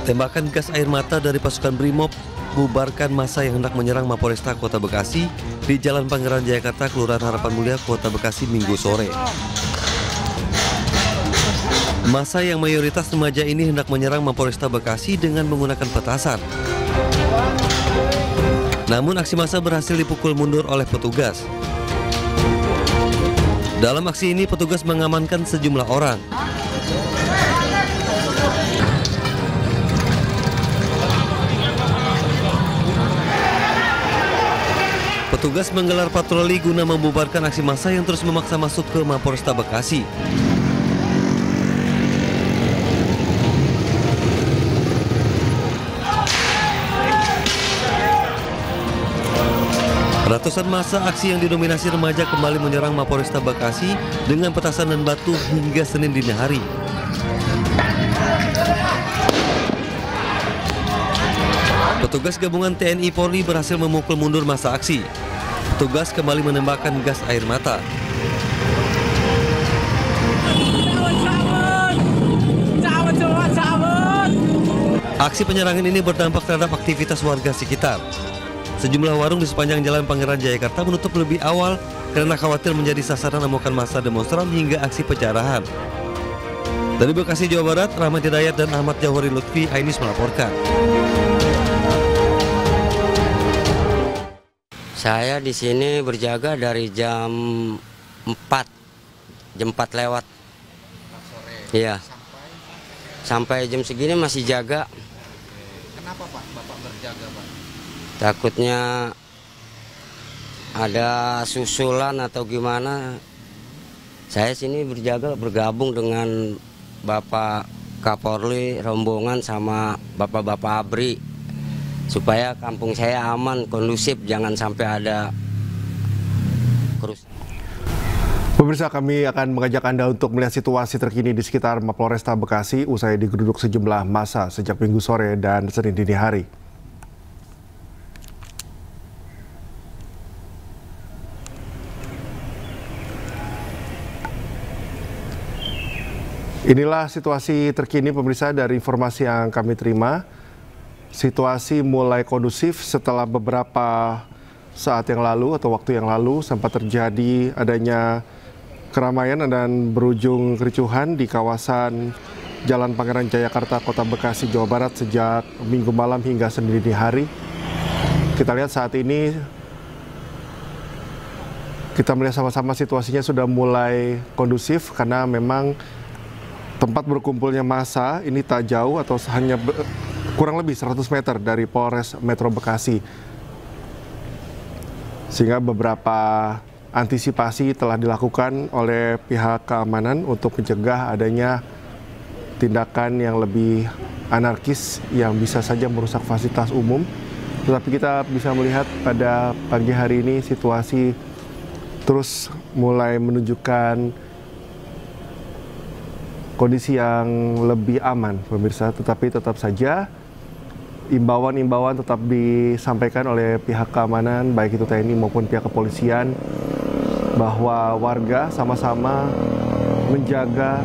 Tembakan gas air mata dari pasukan Brimob bubarkan massa yang hendak menyerang Mapolresta Kota Bekasi di Jalan Pangeran Jayakarta, Kelurahan Harapan Mulia, Kota Bekasi Minggu sore. Massa yang mayoritas remaja ini hendak menyerang Mapolresta Bekasi dengan menggunakan petasan. Namun aksi massa berhasil dipukul mundur oleh petugas. Dalam aksi ini petugas mengamankan sejumlah orang. Petugas menggelar patroli guna membubarkan aksi massa yang terus memaksa masuk ke Mapolresta Bekasi. Ratusan massa aksi yang didominasi remaja kembali menyerang Mapolresta Bekasi dengan petasan dan batu hingga Senin dini hari. Petugas gabungan TNI Polri berhasil memukul mundur massa aksi. Petugas kembali menembakkan gas air mata. Aksi penyerangan ini berdampak terhadap aktivitas warga sekitar. Sejumlah warung di sepanjang Jalan Pangeran Jayakarta menutup lebih awal karena khawatir menjadi sasaran amukan massa demonstran hingga aksi pencarahan. Dari Bekasi, Jawa Barat, Rahmat Hidayat dan Ahmad Jawhari Lutfi, Ainis melaporkan. Saya di sini berjaga dari jam 4 lewat. Iya. Sampai jam segini masih jaga. Kenapa Pak Bapak berjaga Pak? Takutnya ada susulan atau gimana. Saya sini berjaga bergabung dengan Bapak Kapolri, rombongan sama Bapak-Bapak ABRI. Supaya kampung saya aman, kondusif, jangan sampai ada kerusuhan. Pemirsa, kami akan mengajak Anda untuk melihat situasi terkini di sekitar Mapolresta Bekasi usai digeruduk sejumlah massa sejak Minggu sore dan Senin dini hari. Inilah situasi terkini pemirsa dari informasi yang kami terima. Situasi mulai kondusif setelah beberapa saat yang lalu atau waktu yang lalu sempat terjadi adanya keramaian dan berujung kericuhan di kawasan Jalan Pangeran Jayakarta, Kota Bekasi, Jawa Barat sejak Minggu malam hingga Senin dini hari. Kita lihat saat ini, kita melihat sama-sama situasinya sudah mulai kondusif karena memang tempat berkumpulnya massa ini tak jauh atau hanya kurang lebih 100 meter dari Polres Metro Bekasi. Sehingga beberapa antisipasi telah dilakukan oleh pihak keamanan untuk mencegah adanya tindakan yang lebih anarkis yang bisa saja merusak fasilitas umum. Tetapi kita bisa melihat pada pagi hari ini situasi terus mulai menunjukkan kondisi yang lebih aman, pemirsa. Tetapi tetap saja imbauan-imbauan tetap disampaikan oleh pihak keamanan, baik itu TNI maupun pihak kepolisian, bahwa warga sama-sama menjaga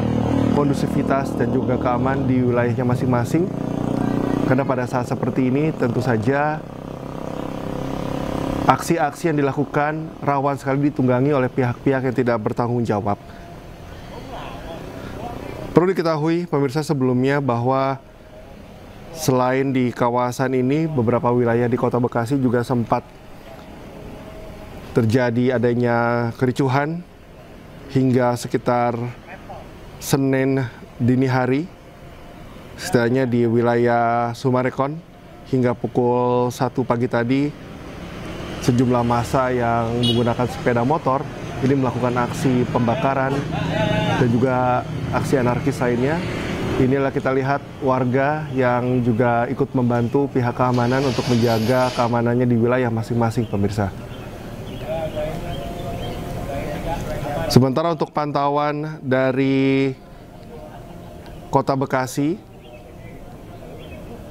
kondusivitas dan juga keamanan di wilayahnya masing-masing. Karena pada saat seperti ini tentu saja aksi-aksi yang dilakukan rawan sekali ditunggangi oleh pihak-pihak yang tidak bertanggung jawab. Perlu diketahui pemirsa sebelumnya bahwa selain di kawasan ini, beberapa wilayah di Kota Bekasi juga sempat terjadi adanya kericuhan hingga sekitar Senin dini hari. Setidaknya di wilayah Sumarekon hingga pukul 1 pagi tadi, sejumlah massa yang menggunakan sepeda motor ini melakukan aksi pembakaran dan juga aksi anarkis lainnya. Inilah kita lihat warga yang juga ikut membantu pihak keamanan untuk menjaga keamanannya di wilayah masing-masing, pemirsa. Sementara untuk pantauan dari Kota Bekasi,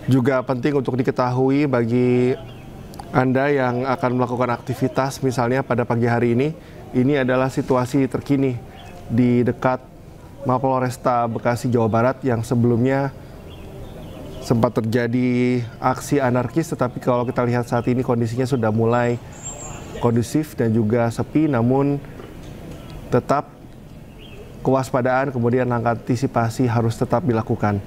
juga penting untuk diketahui bagi Anda yang akan melakukan aktivitas misalnya pada pagi hari ini adalah situasi terkini di dekat Mapolresta Bekasi, Jawa Barat yang sebelumnya sempat terjadi aksi anarkis, tetapi kalau kita lihat saat ini kondisinya sudah mulai kondusif dan juga sepi, namun tetap kewaspadaan kemudian langkah antisipasi harus tetap dilakukan.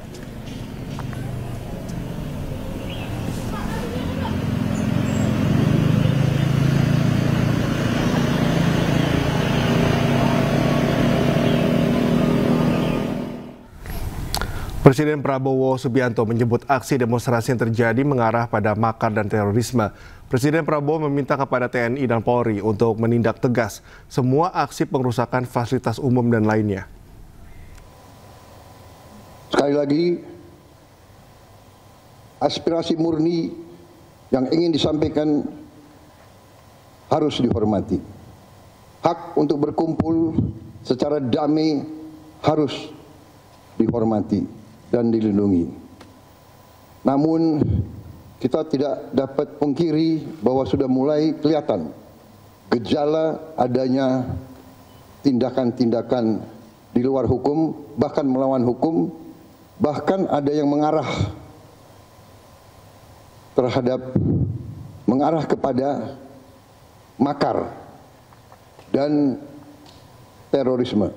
Presiden Prabowo Subianto menyebut aksi demonstrasi yang terjadi mengarah pada makar dan terorisme. Presiden Prabowo meminta kepada TNI dan Polri untuk menindak tegas semua aksi pengerusakan fasilitas umum dan lainnya. Sekali lagi, aspirasi murni yang ingin disampaikan harus dihormati. Hak untuk berkumpul secara damai harus dihormati dan dilindungi. Namun kita tidak dapat pungkiri bahwa sudah mulai kelihatan gejala adanya tindakan-tindakan di luar hukum, bahkan melawan hukum, bahkan ada yang mengarah kepada makar dan terorisme.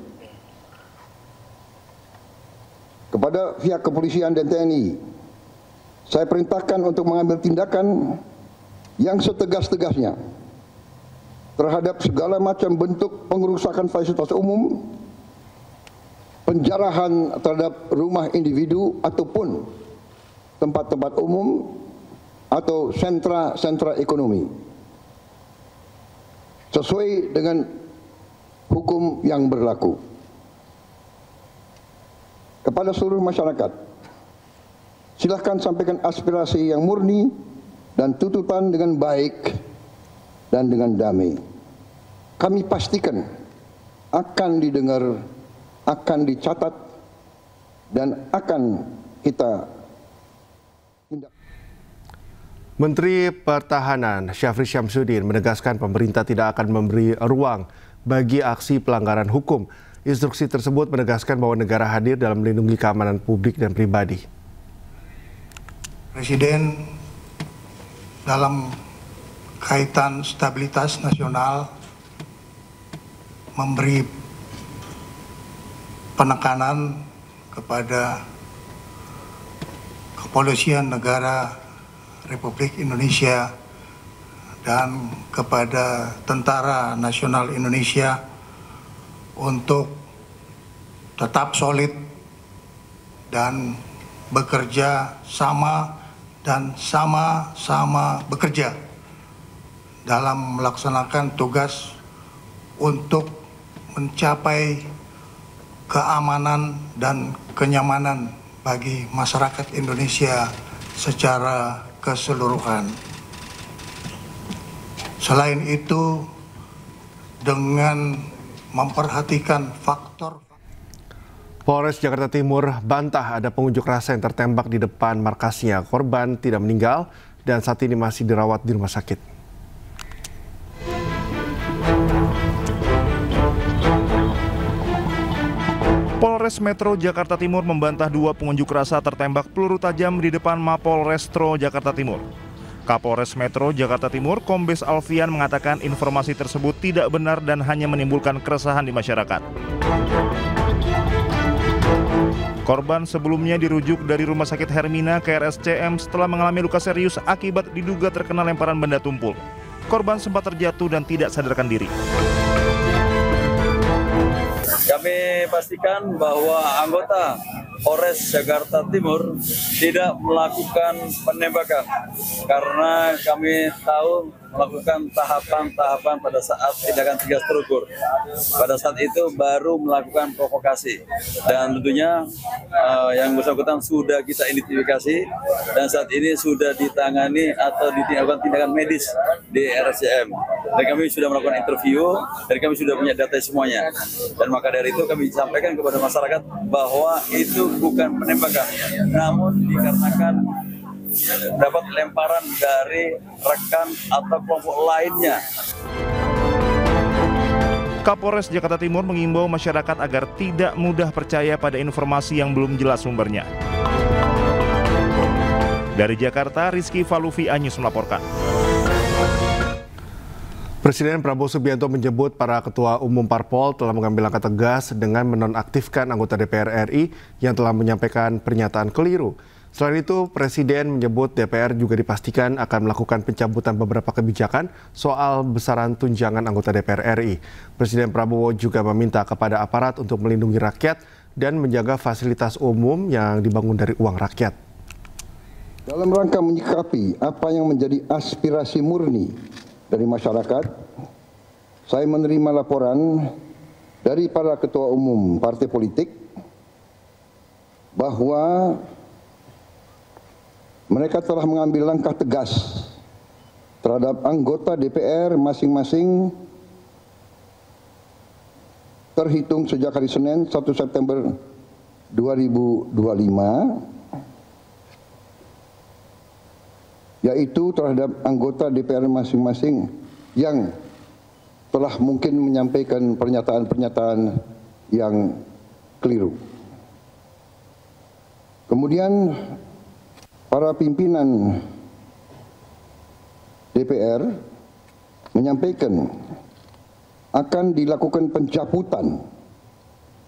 Kepada pihak kepolisian dan TNI, saya perintahkan untuk mengambil tindakan yang setegas-tegasnya terhadap segala macam bentuk pengerusakan fasilitas umum, penjarahan terhadap rumah individu ataupun tempat-tempat umum atau sentra-sentra ekonomi, sesuai dengan hukum yang berlaku. Kepada seluruh masyarakat, silahkan sampaikan aspirasi yang murni dan tuntutan dengan baik dan dengan damai. Kami pastikan akan didengar, akan dicatat, dan akan kita tindak. Menteri Pertahanan Syafri Syamsuddin menegaskan pemerintah tidak akan memberi ruang bagi aksi pelanggaran hukum. Instruksi tersebut menegaskan bahwa negara hadir dalam melindungi keamanan publik dan pribadi. Presiden dalam kaitan stabilitas nasional memberi penekanan kepada Kepolisian Negara Republik Indonesia dan kepada Tentara Nasional Indonesia untuk tetap solid dan bekerja sama dan sama-sama bekerja dalam melaksanakan tugas untuk mencapai keamanan dan kenyamanan bagi masyarakat Indonesia secara keseluruhan. Selain itu, dengan memperhatikan faktor. Polres Jakarta Timur bantah ada pengunjuk rasa yang tertembak di depan markasnya. Korban tidak meninggal dan saat ini masih dirawat di rumah sakit. Polres Metro Jakarta Timur membantah 2 pengunjuk rasa tertembak peluru tajam di depan Mapolrestro Jakarta Timur. Kapolres Metro Jakarta Timur, Kombes Alfian, mengatakan informasi tersebut tidak benar dan hanya menimbulkan keresahan di masyarakat. Korban sebelumnya dirujuk dari Rumah Sakit Hermina ke RSCM setelah mengalami luka serius akibat diduga terkena lemparan benda tumpul. Korban sempat terjatuh dan tidak sadarkan diri. Kami pastikan bahwa anggota Polres Jakarta Timur tidak melakukan penembakan karena kami tahu melakukan tahapan-tahapan pada saat tindakan tegas terukur. Pada saat itu baru melakukan provokasi dan tentunya yang bersangkutan sudah kita identifikasi dan saat ini sudah ditangani atau dilakukan tindakan medis di RSCM. Dan kami sudah melakukan interview dan kami sudah punya data semuanya. Dan maka dari itu kami sampaikan kepada masyarakat bahwa itu bukan penembakan, namun dikarenakan dapat lemparan dari rekan atau kelompok lainnya. Kapolres Jakarta Timur mengimbau masyarakat agar tidak mudah percaya pada informasi yang belum jelas sumbernya. Dari Jakarta, Rizky Falufi Anyus melaporkan. Presiden Prabowo Subianto menyebut para ketua umum parpol telah mengambil langkah tegas dengan menonaktifkan anggota DPR RI yang telah menyampaikan pernyataan keliru. Selain itu, Presiden menyebut DPR juga dipastikan akan melakukan pencabutan beberapa kebijakan soal besaran tunjangan anggota DPR RI. Presiden Prabowo juga meminta kepada aparat untuk melindungi rakyat dan menjaga fasilitas umum yang dibangun dari uang rakyat. Dalam rangka menyikapi apa yang menjadi aspirasi murni dari masyarakat, saya menerima laporan dari para ketua umum partai politik bahwa mereka telah mengambil langkah tegas terhadap anggota DPR masing-masing terhitung sejak hari Senin 1 September 2025, yaitu terhadap anggota DPR masing-masing yang telah mungkin menyampaikan pernyataan-pernyataan yang keliru. Kemudian para pimpinan DPR menyampaikan akan dilakukan pencabutan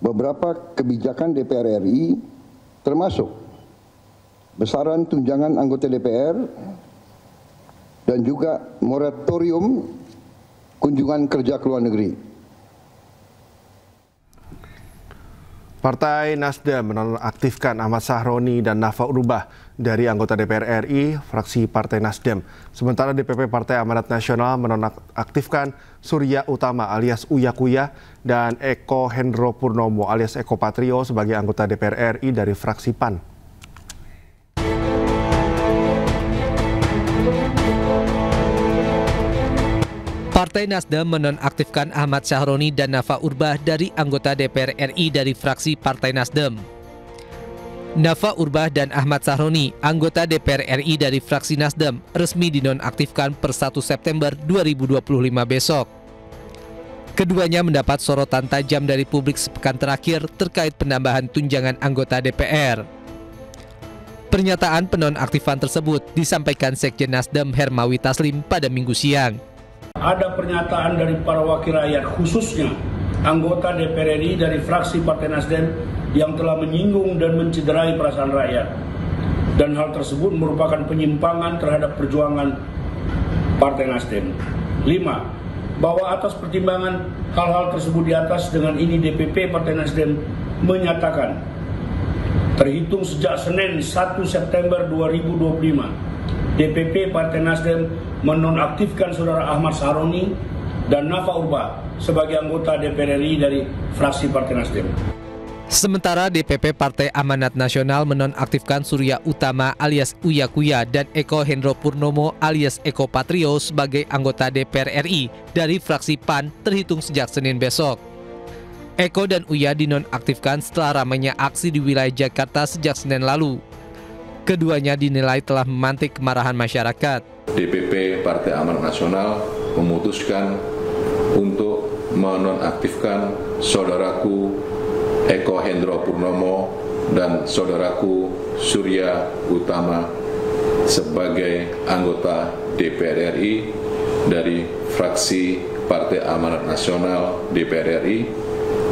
beberapa kebijakan DPR RI, termasuk besaran tunjangan anggota DPR dan juga moratorium kunjungan kerja ke luar negeri. Partai Nasdem menonaktifkan Ahmad Sahroni dan Nafa Urbah dari anggota DPR RI, fraksi Partai Nasdem. Sementara DPP Partai Amanat Nasional menonaktifkan Surya Utama alias Uya Kuya dan Eko Hendro Purnomo alias Eko Patrio sebagai anggota DPR RI dari fraksi PAN. Partai Nasdem menonaktifkan Ahmad Sahroni dan Nafa Urbah dari anggota DPR RI dari fraksi Partai Nasdem. Nafa Urbah dan Ahmad Sahroni, anggota DPR RI dari fraksi Nasdem, resmi dinonaktifkan per 1 September 2025 besok. Keduanya mendapat sorotan tajam dari publik sepekan terakhir terkait penambahan tunjangan anggota DPR. Pernyataan penonaktifan tersebut disampaikan Sekjen Nasdem Hermawi Taslim pada Minggu siang. Ada pernyataan dari para wakil rakyat, khususnya anggota DPR RI dari fraksi Partai Nasdem yang telah menyinggung dan mencederai perasaan rakyat. Dan hal tersebut merupakan penyimpangan terhadap perjuangan Partai Nasdem. 5. Bahwa atas pertimbangan hal-hal tersebut di atas, dengan ini DPP Partai Nasdem menyatakan terhitung sejak Senin 1 September 2025, DPP Partai Nasdem menonaktifkan Saudara Ahmad Sahroni dan Nafa Urbah sebagai anggota DPR RI dari fraksi Partai Nasdem. Sementara DPP Partai Amanat Nasional menonaktifkan Surya Utama alias Uya Kuya dan Eko Hendro Purnomo alias Eko Patrio sebagai anggota DPR RI dari fraksi PAN terhitung sejak Senin besok. Eko dan Uya dinonaktifkan setelah ramainya aksi di wilayah Jakarta sejak Senin lalu. Keduanya dinilai telah memantik kemarahan masyarakat. DPP Partai Amanat Nasional memutuskan untuk menonaktifkan saudaraku Eko Hendro Purnomo dan saudaraku Surya Utama sebagai anggota DPR RI dari fraksi Partai Amanat Nasional DPR RI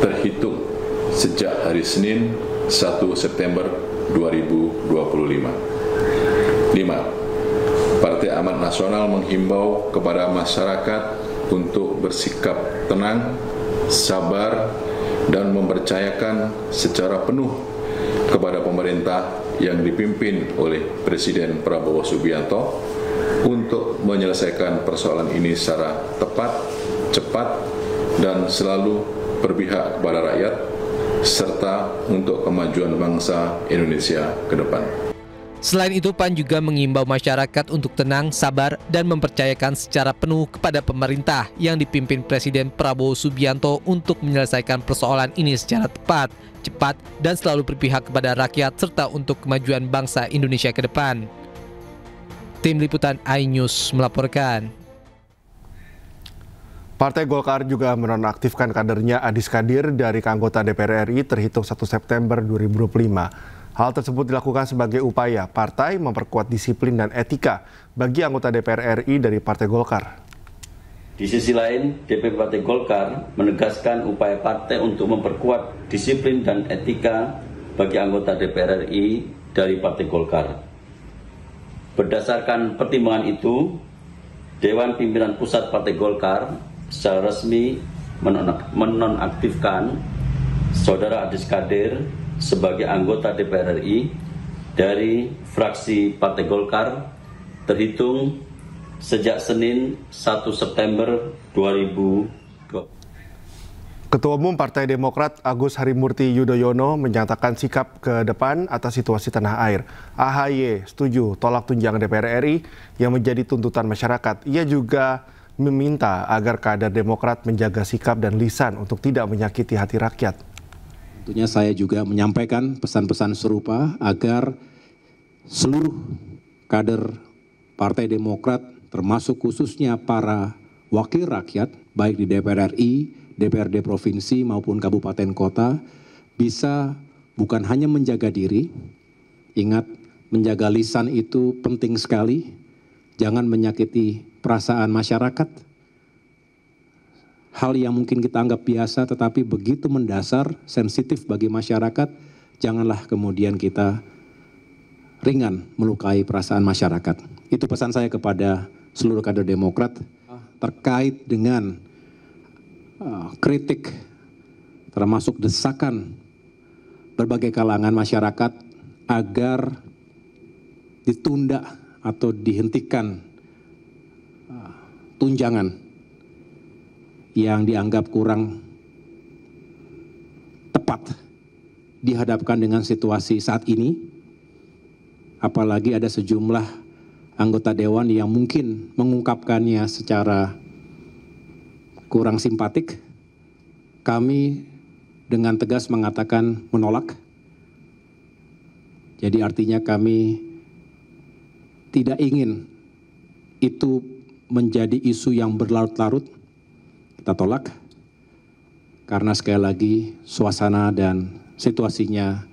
terhitung sejak hari Senin 1 September 2025. 5. Partai Amanat Nasional menghimbau kepada masyarakat untuk bersikap tenang, sabar, dan mempercayakan secara penuh kepada pemerintah yang dipimpin oleh Presiden Prabowo Subianto untuk menyelesaikan persoalan ini secara tepat, cepat, dan selalu berpihak kepada rakyat, serta untuk kemajuan bangsa Indonesia ke depan. Selain itu, PAN juga mengimbau masyarakat untuk tenang, sabar, dan mempercayakan secara penuh kepada pemerintah yang dipimpin Presiden Prabowo Subianto untuk menyelesaikan persoalan ini secara tepat, cepat, dan selalu berpihak kepada rakyat serta untuk kemajuan bangsa Indonesia ke depan. Tim Liputan iNews melaporkan. Partai Golkar juga menonaktifkan kadernya Adis Kadir dari anggota DPR RI terhitung 1 September 2025. Hal tersebut dilakukan sebagai upaya partai memperkuat disiplin dan etika bagi anggota DPR RI dari Partai Golkar. Di sisi lain, DPP Partai Golkar menegaskan upaya partai untuk memperkuat disiplin dan etika bagi anggota DPR RI dari Partai Golkar. Berdasarkan pertimbangan itu, Dewan Pimpinan Pusat Partai Golkar secara resmi menonaktifkan Saudara Adis Kadir sebagai anggota DPR RI dari fraksi Partai Golkar terhitung sejak Senin 1 September 2020. Ketua Umum Partai Demokrat Agus Harimurti Yudhoyono menyatakan sikap ke depan atas situasi tanah air. AHY setuju tolak tunjangan DPR RI yang menjadi tuntutan masyarakat. Ia juga meminta agar kader Demokrat menjaga sikap dan lisan untuk tidak menyakiti hati rakyat. Tentunya saya juga menyampaikan pesan-pesan serupa agar seluruh kader Partai Demokrat termasuk khususnya para wakil rakyat baik di DPR RI, DPRD provinsi maupun kabupaten kota bisa bukan hanya menjaga diri, ingat menjaga lisan itu penting sekali, jangan menyakiti perasaan masyarakat. Hal yang mungkin kita anggap biasa tetapi begitu mendasar, sensitif bagi masyarakat, janganlah kemudian kita ringan melukai perasaan masyarakat. Itu pesan saya kepada seluruh kader Demokrat terkait dengan kritik, termasuk desakan berbagai kalangan masyarakat agar ditunda atau dihentikan tunjangan yang dianggap kurang tepat dihadapkan dengan situasi saat ini, apalagi ada sejumlah anggota dewan yang mungkin mengungkapkannya secara kurang simpatik. Kami dengan tegas mengatakan menolak. Jadi artinya kami tidak ingin itu menjadi isu yang berlarut-larut. Kita tolak, karena sekali lagi suasana dan situasinya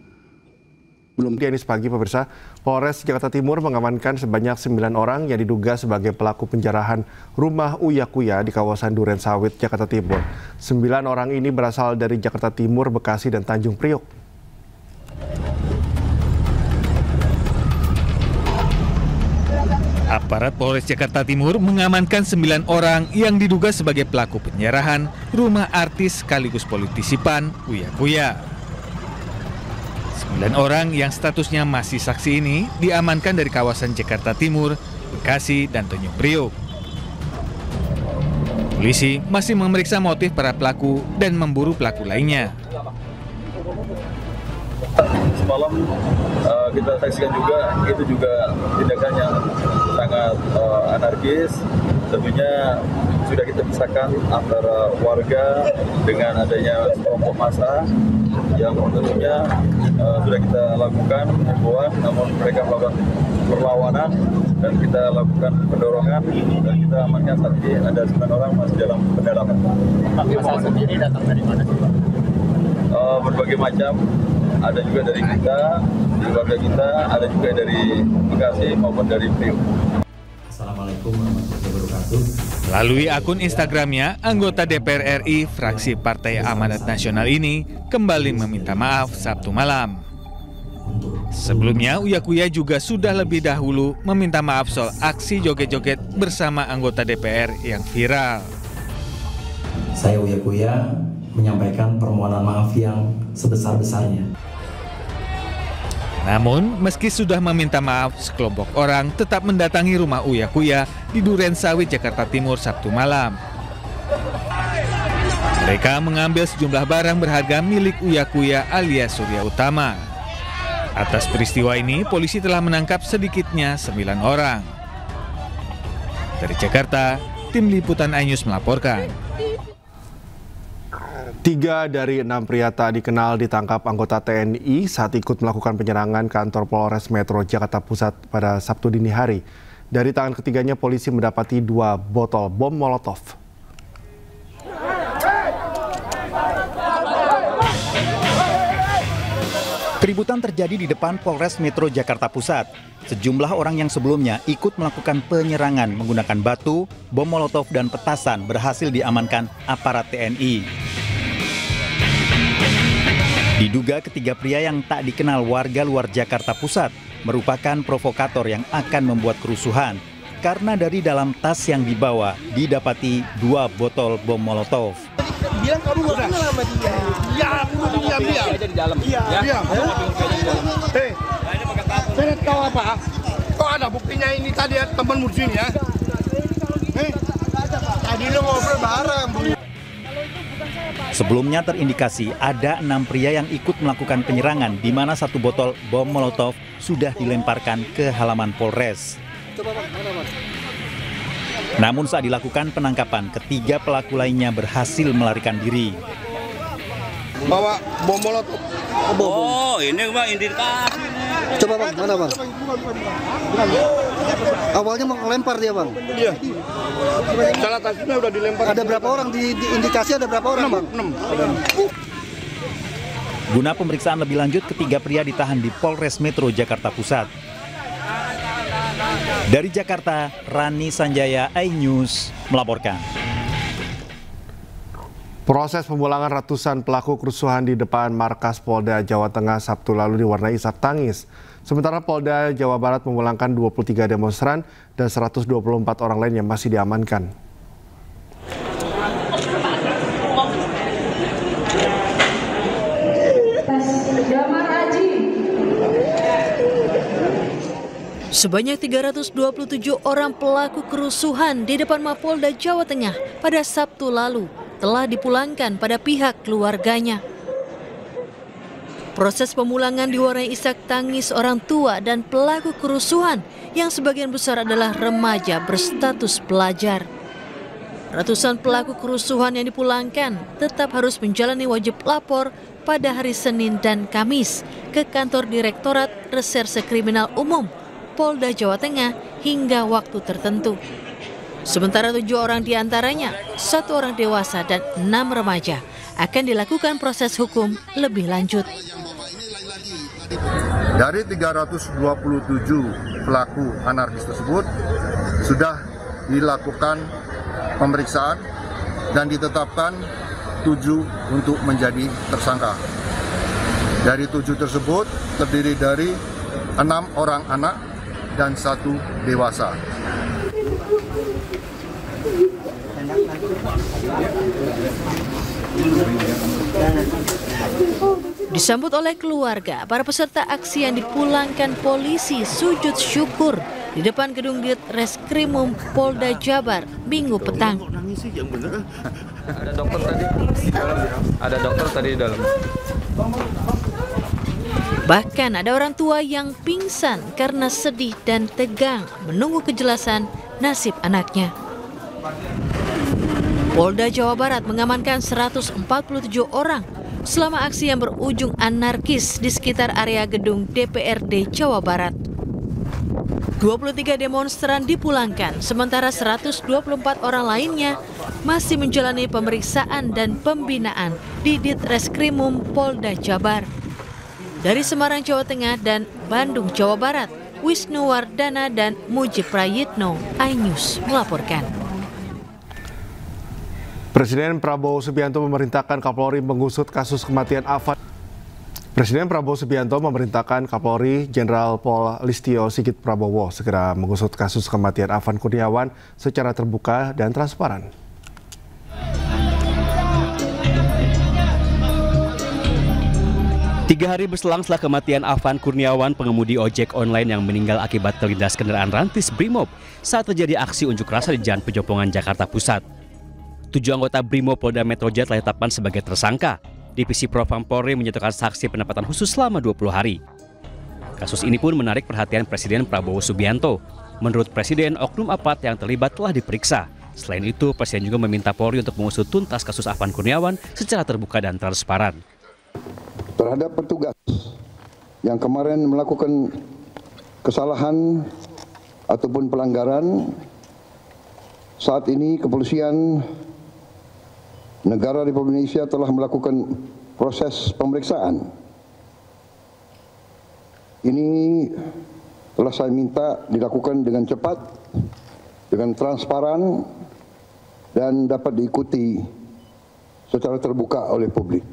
belum. Dianis pagi pemirsa, Polres Jakarta Timur mengamankan sebanyak 9 orang yang diduga sebagai pelaku penjarahan rumah Uya Kuya di kawasan Duren Sawit, Jakarta Timur. 9 orang ini berasal dari Jakarta Timur, Bekasi, dan Tanjung Priok. Aparat Polres Jakarta Timur mengamankan 9 orang yang diduga sebagai pelaku penjarahan rumah artis sekaligus politisi PAN Uya Kuya. 9 orang yang statusnya masih saksi ini diamankan dari kawasan Jakarta Timur, Bekasi, dan Tanjung Priok. Polisi masih memeriksa motif para pelaku dan memburu pelaku lainnya. Semalam kita saksikan juga, itu juga tindakan yang sangat anarkis. Tentunya sudah kita pisahkan antara warga dengan adanya kelompok massa yang tentunya sudah kita lakukan himbauan, namun mereka melakukan perlawanan dan kita lakukan pendorongan dan kita amankan saat ini ada 9 orang masih dalam pendalaman. Masa sendiri datang dari mana sih, Pak? Berbagai macam, ada juga dari kita, di keluarga kita, ada juga dari Bekasi maupun dari Priok. Assalamualaikum warahmatullahi wabarakatuh. Melalui akun Instagramnya, anggota DPR RI fraksi Partai Amanat Nasional ini kembali meminta maaf Sabtu malam. Sebelumnya, Uya Kuya juga sudah lebih dahulu meminta maaf soal aksi joget-joget bersama anggota DPR yang viral. Saya Uya Kuya menyampaikan permohonan maaf yang sebesar-besarnya. Namun, meski sudah meminta maaf, sekelompok orang tetap mendatangi rumah Uya Kuya di Duren Sawit, Jakarta Timur Sabtu malam. Mereka mengambil sejumlah barang berharga milik Uya Kuya alias Surya Utama. Atas peristiwa ini, polisi telah menangkap sedikitnya 9 orang. Dari Jakarta, tim liputan iNews melaporkan. 3 dari 6 pria tak dikenal ditangkap anggota TNI saat ikut melakukan penyerangan kantor Polres Metro Jakarta Pusat pada Sabtu dini hari. Dari tangan ketiganya, polisi mendapati 2 botol bom Molotov. Keributan terjadi di depan Polres Metro Jakarta Pusat. Sejumlah orang yang sebelumnya ikut melakukan penyerangan menggunakan batu, bom molotov, dan petasan berhasil diamankan aparat TNI. Diduga ketiga pria yang tak dikenal warga luar Jakarta Pusat merupakan provokator yang akan membuat kerusuhan karena dari dalam tas yang dibawa didapati 2 botol bom molotov. Bilang kamu nggak kenal sama dia. Ya, aku diam. Iya. Hei, saya lihat kau apa? Kok ada buktinya ini tadi ya, teman Mursin ya? Tadi lo ngobrol bareng. Sebelumnya terindikasi ada 6 pria yang ikut melakukan penyerangan di mana 1 botol bom molotov sudah dilemparkan ke halaman Polres. Namun saat dilakukan penangkapan, ketiga pelaku lainnya berhasil melarikan diri. Bawa bom molotov. Oh, ini Bang indikasi. Coba Bang, mana Bang? Awalnya mau ngelempar dia Bang? Iya. Salah tasnya udah dilempar. Ada berapa orang di indikasi, ada berapa orang Bang? 6. Guna pemeriksaan lebih lanjut, ketiga pria ditahan di Polres Metro Jakarta Pusat. Dari Jakarta, Rani Sanjaya, iNews melaporkan. Proses pemulangan ratusan pelaku kerusuhan di depan markas Polda Jawa Tengah Sabtu lalu diwarnai isak tangis. Sementara Polda Jawa Barat memulangkan 23 demonstran dan 124 orang lain yang masih diamankan. Sebanyak 327 orang pelaku kerusuhan di depan Mapolda Jawa Tengah pada Sabtu lalu telah dipulangkan pada pihak keluarganya. Proses pemulangan diwarnai isak tangis orang tua dan pelaku kerusuhan yang sebagian besar adalah remaja berstatus pelajar. Ratusan pelaku kerusuhan yang dipulangkan tetap harus menjalani wajib lapor pada hari Senin dan Kamis ke kantor Direktorat Reserse Kriminal Umum Polda Jawa Tengah hingga waktu tertentu. Sementara 7 orang diantaranya, 1 orang dewasa dan 6 remaja akan dilakukan proses hukum lebih lanjut. Dari 327 pelaku anarkis tersebut sudah dilakukan pemeriksaan dan ditetapkan 7 untuk menjadi tersangka. Dari 7 tersebut terdiri dari 6 orang anak dan 1 dewasa. Disambut oleh keluarga, para peserta aksi yang dipulangkan polisi sujud syukur di depan gedung Ditreskrimum Polda Jabar Minggu petang. Ada dokter tadi di dalam. Bahkan ada orang tua yang pingsan karena sedih dan tegang menunggu kejelasan nasib anaknya. Polda Jawa Barat mengamankan 147 orang selama aksi yang berujung anarkis di sekitar area gedung DPRD Jawa Barat. 23 demonstran dipulangkan, sementara 124 orang lainnya masih menjalani pemeriksaan dan pembinaan di Ditreskrimum Polda Jabar. Dari Semarang, Jawa Tengah dan Bandung, Jawa Barat, Wisnu Wardana dan Mujib Prayitno, iNews melaporkan. Presiden Prabowo Subianto memerintahkan Kapolri mengusut kasus kematian Afan. Presiden Prabowo Subianto memerintahkan Kapolri Jenderal Pol Listio Sigit Prabowo segera mengusut kasus kematian Afan Kurniawan secara terbuka dan transparan. Tiga hari berselang setelah kematian Afan Kurniawan, pengemudi ojek online yang meninggal akibat terlindas kendaraan rantis Brimob saat terjadi aksi unjuk rasa di Jalan Pejopongan, Jakarta Pusat. 7 anggota Brimob Polda Metro Jaya telah ditetapkan sebagai tersangka. Divisi Propam Polri menyatakan saksi penempatan khusus selama 20 hari. Kasus ini pun menarik perhatian Presiden Prabowo Subianto. Menurut Presiden, oknum aparat yang terlibat telah diperiksa. Selain itu, Presiden juga meminta Polri untuk mengusut tuntas kasus Afan Kurniawan secara terbuka dan transparan. Terhadap petugas yang kemarin melakukan kesalahan ataupun pelanggaran, saat ini kepolisian negara Republik Indonesia telah melakukan proses pemeriksaan Ini telah saya minta dilakukan dengan cepat, dengan transparan, dan dapat diikuti secara terbuka oleh publik.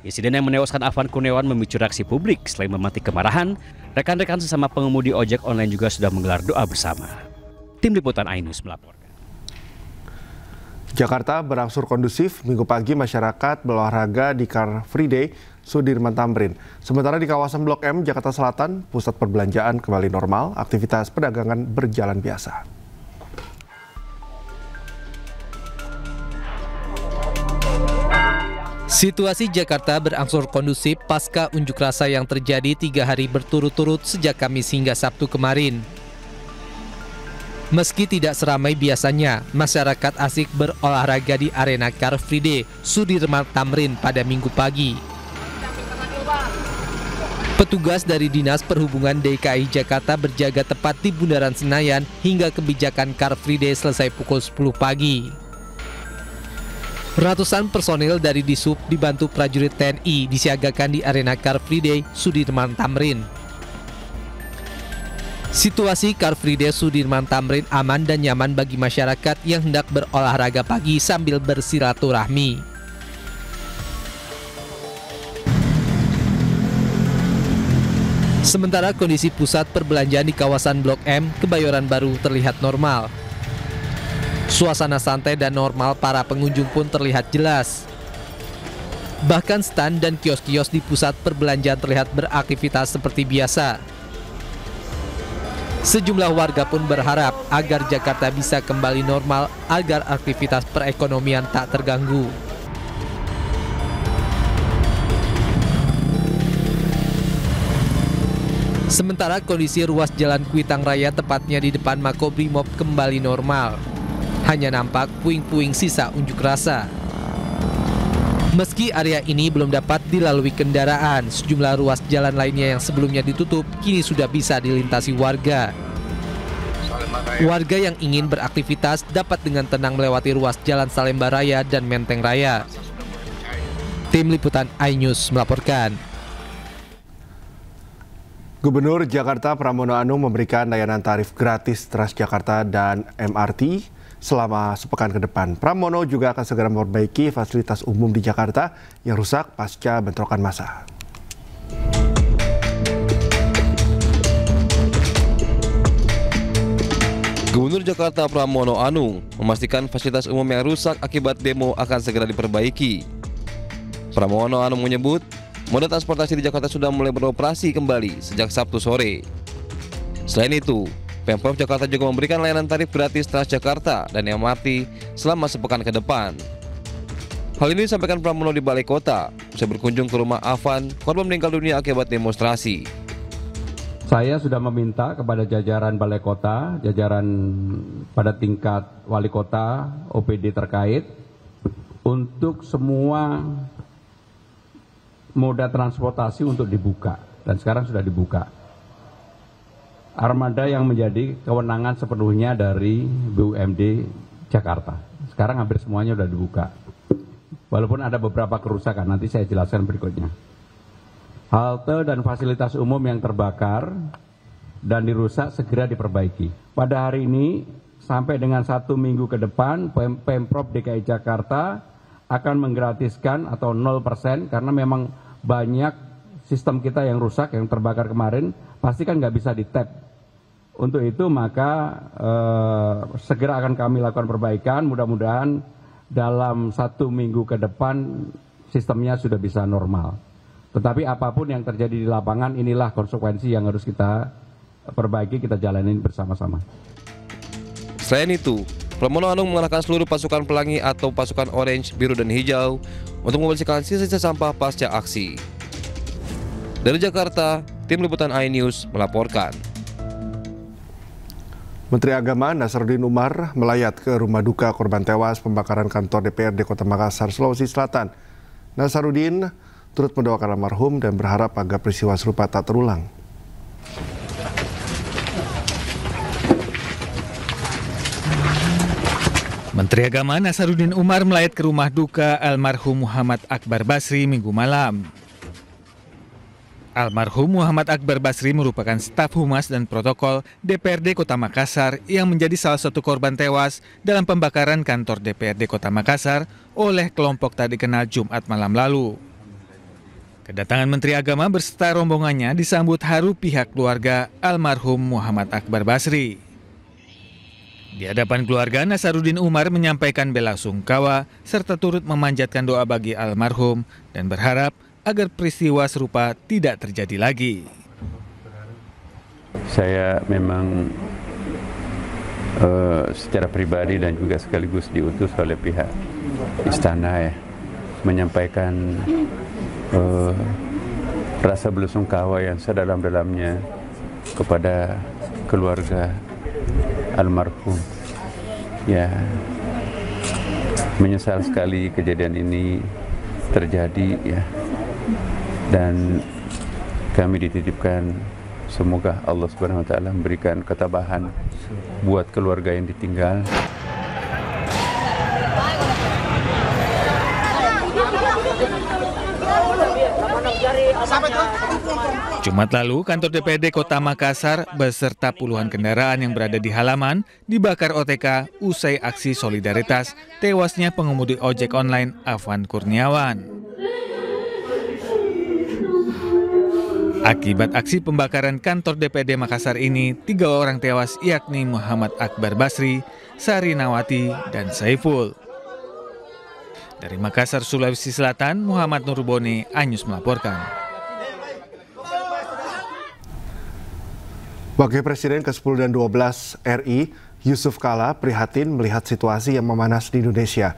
Insiden yang menewaskan Afan Kurniawan memicu reaksi publik. Selain memetik kemarahan, rekan-rekan sesama pengemudi ojek online juga sudah menggelar doa bersama. Tim Liputan iNews melaporkan. Jakarta berangsur kondusif. Minggu pagi masyarakat berolahraga di Car Free Day Sudirman Tamrin. Sementara di kawasan Blok M, Jakarta Selatan, pusat perbelanjaan kembali normal, aktivitas perdagangan berjalan biasa. Situasi Jakarta berangsur kondusif pasca unjuk rasa yang terjadi 3 hari berturut-turut sejak Kamis hingga Sabtu kemarin. Meski tidak seramai biasanya, masyarakat asik berolahraga di arena Car Free Day Sudirman Tamrin pada Minggu pagi. Petugas dari Dinas Perhubungan DKI Jakarta berjaga tepat di Bundaran Senayan hingga kebijakan Car Free Day selesai pukul 10 pagi. Ratusan personil dari Disub dibantu prajurit TNI disiagakan di arena Car Free Day Sudirman Tamrin. Situasi Car Free Day Sudirman Tamrin aman dan nyaman bagi masyarakat yang hendak berolahraga pagi sambil bersilaturahmi. Sementara kondisi pusat perbelanjaan di kawasan Blok M, Kebayoran Baru terlihat normal. Suasana santai dan normal para pengunjung pun terlihat jelas. Bahkan stand dan kios-kios di pusat perbelanjaan terlihat beraktivitas seperti biasa. Sejumlah warga pun berharap agar Jakarta bisa kembali normal agar aktivitas perekonomian tak terganggu. Sementara kondisi ruas Jalan Kuitang Raya tepatnya di depan Makobrimob kembali normal. Hanya nampak puing-puing sisa unjuk rasa. Meski area ini belum dapat dilalui kendaraan, sejumlah ruas jalan lainnya yang sebelumnya ditutup kini sudah bisa dilintasi warga. Warga yang ingin beraktivitas dapat dengan tenang melewati ruas Jalan Salemba Raya dan Menteng Raya. Tim Liputan iNews melaporkan. Gubernur Jakarta Pramono Anung memberikan layanan tarif gratis Transjakarta dan MRT selama sepekan ke depan. Pramono juga akan segera memperbaiki fasilitas umum di Jakarta yang rusak pasca bentrokan massa. Gubernur Jakarta Pramono Anung memastikan fasilitas umum yang rusak akibat demo akan segera diperbaiki. Pramono Anung menyebut, moda transportasi di Jakarta sudah mulai beroperasi kembali sejak Sabtu sore. Selain itu, Pemprov Jakarta juga memberikan layanan tarif gratis Transjakarta dan MRT selama sepekan ke depan. Hal ini disampaikan Pramono di Balai Kota usai berkunjung ke rumah Afan, korban meninggal dunia akibat demonstrasi. Saya sudah meminta kepada jajaran Balai Kota, jajaran pada tingkat Wali Kota, OPD terkait, untuk semua moda transportasi untuk dibuka, dan sekarang sudah dibuka. Armada yang menjadi kewenangan sepenuhnya dari BUMD Jakarta. Sekarang hampir semuanya sudah dibuka. Walaupun ada beberapa kerusakan, nanti saya jelaskan berikutnya. Halte dan fasilitas umum yang terbakar dan dirusak segera diperbaiki. Pada hari ini, sampai dengan 1 minggu ke depan, Pemprov DKI Jakarta akan menggratiskan atau 0% karena memang banyak sistem kita yang rusak, yang terbakar kemarin, pasti kan nggak bisa di-tap. Untuk itu maka segera akan kami lakukan perbaikan, mudah-mudahan dalam 1 minggu ke depan sistemnya sudah bisa normal. Tetapi apapun yang terjadi di lapangan, inilah konsekuensi yang harus kita perbaiki, kita jalanin bersama-sama. Selain itu, Pramono Anung mengerahkan seluruh pasukan pelangi atau pasukan orange, biru, dan hijau untuk membersihkan sisa-sisa sampah pasca aksi. Dari Jakarta, Tim Liputan iNews melaporkan. Menteri Agama Nasaruddin Umar melayat ke rumah duka korban tewas pembakaran kantor DPRD Kota Makassar, Sulawesi Selatan. Nasaruddin turut mendoakan almarhum dan berharap agar peristiwa serupa tak terulang. Menteri Agama Nasaruddin Umar melayat ke rumah duka almarhum Muhammad Akbar Basri Minggu malam. Almarhum Muhammad Akbar Basri merupakan staf humas dan protokol DPRD Kota Makassar yang menjadi salah satu korban tewas dalam pembakaran kantor DPRD Kota Makassar oleh kelompok tak dikenal Jumat malam lalu. Kedatangan Menteri Agama berserta rombongannya disambut haru pihak keluarga almarhum Muhammad Akbar Basri. Di hadapan keluarga, Nasaruddin Umar menyampaikan bela sungkawa serta turut memanjatkan doa bagi almarhum dan berharap agar peristiwa serupa tidak terjadi lagi. Saya memang secara pribadi dan juga sekaligus diutus oleh pihak istana menyampaikan rasa belasungkawa yang sedalam-dalamnya kepada keluarga almarhum. Ya, menyesal sekali kejadian ini terjadi ya. Dan kami dititipkan semoga Allah Subhanahu wa taala memberikan ketabahan buat keluarga yang ditinggal. Jumat lalu, kantor DPRD Kota Makassar beserta puluhan kendaraan yang berada di halaman dibakar OTK usai aksi solidaritas tewasnya pengemudi ojek online Afwan Kurniawan. Akibat aksi pembakaran kantor DPRD Makassar ini, 3 orang tewas yakni Muhammad Akbar Basri, Sari Nawati, dan Saiful. Dari Makassar, Sulawesi Selatan, Muhammad Nurboni, Anyus melaporkan. Wakil Presiden ke-10 dan 12 RI, Yusuf Kala, prihatin melihat situasi yang memanas di Indonesia.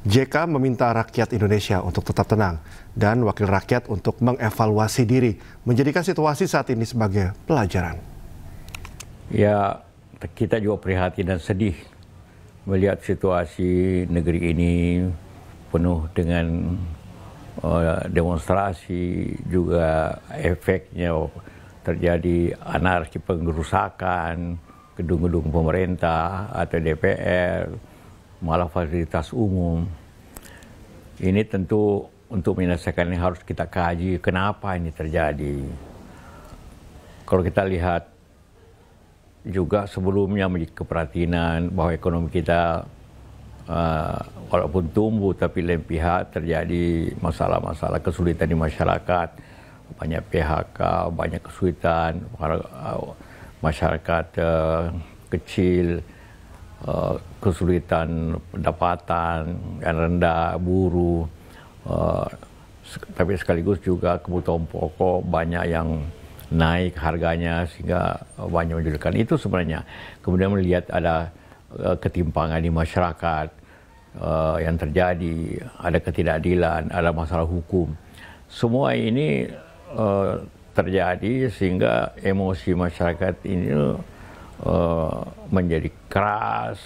JK meminta rakyat Indonesia untuk tetap tenang dan wakil rakyat untuk mengevaluasi diri, menjadikan situasi saat ini sebagai pelajaran. Ya, kita juga prihatin dan sedih melihat situasi negeri ini penuh dengan demonstrasi, juga efeknya terjadi anarki, penggerusakan gedung-gedung pemerintah atau DPR, malah fasilitas umum. Ini tentu untuk menyelesaikan ini harus kita kaji kenapa ini terjadi. Kalau kita lihat juga sebelumnya menjadi keprihatinan bahwa ekonomi kita walaupun tumbuh tapi lain pihak terjadi masalah-masalah kesulitan di masyarakat, banyak PHK, banyak kesulitan masyarakat kecil, kesulitan pendapatan yang rendah, buruh, tapi sekaligus juga kebutuhan pokok banyak yang naik harganya sehingga banyak menjadikan itu sebenarnya. Kemudian melihat ada ketimpangan di masyarakat yang terjadi, ada ketidakadilan, ada masalah hukum. Semua ini terjadi sehingga emosi masyarakat ini menjadi keras.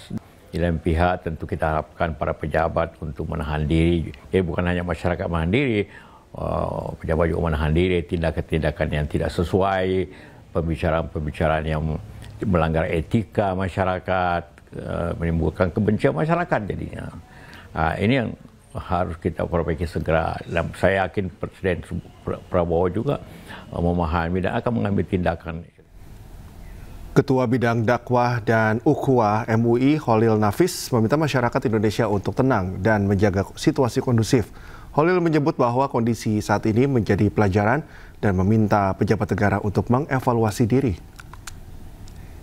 Di lain pihak tentu kita harapkan para pejabat untuk menahan diri. Bukan hanya masyarakat menahan diri, pejabat juga menahan diri, tindakan-tindakan yang tidak sesuai, pembicaraan-pembicaraan yang melanggar etika masyarakat, menimbulkan kebencian masyarakat jadinya. Ini yang harus kita perbaiki segera. Dan saya yakin Presiden Prabowo juga memahami dan akan mengambil tindakan. Ketua Bidang Dakwah dan Ukhuwah MUI Khalil Nafis meminta masyarakat Indonesia untuk tenang dan menjaga situasi kondusif. Khalil menyebut bahwa kondisi saat ini menjadi pelajaran dan meminta pejabat negara untuk mengevaluasi diri.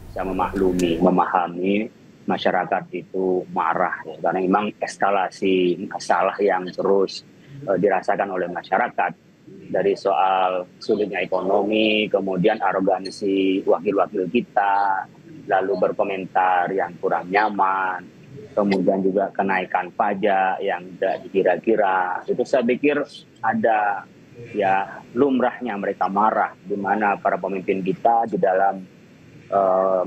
Saya memahami masyarakat itu marah ya, karena memang eskalasi masalah yang terus dirasakan oleh masyarakat. Dari soal sulitnya ekonomi, kemudian arogansi wakil-wakil kita, lalu berkomentar yang kurang nyaman, kemudian juga kenaikan pajak yang tidak dikira-kira. Itu saya pikir ada ya lumrahnya mereka marah, di mana para pemimpin kita di dalam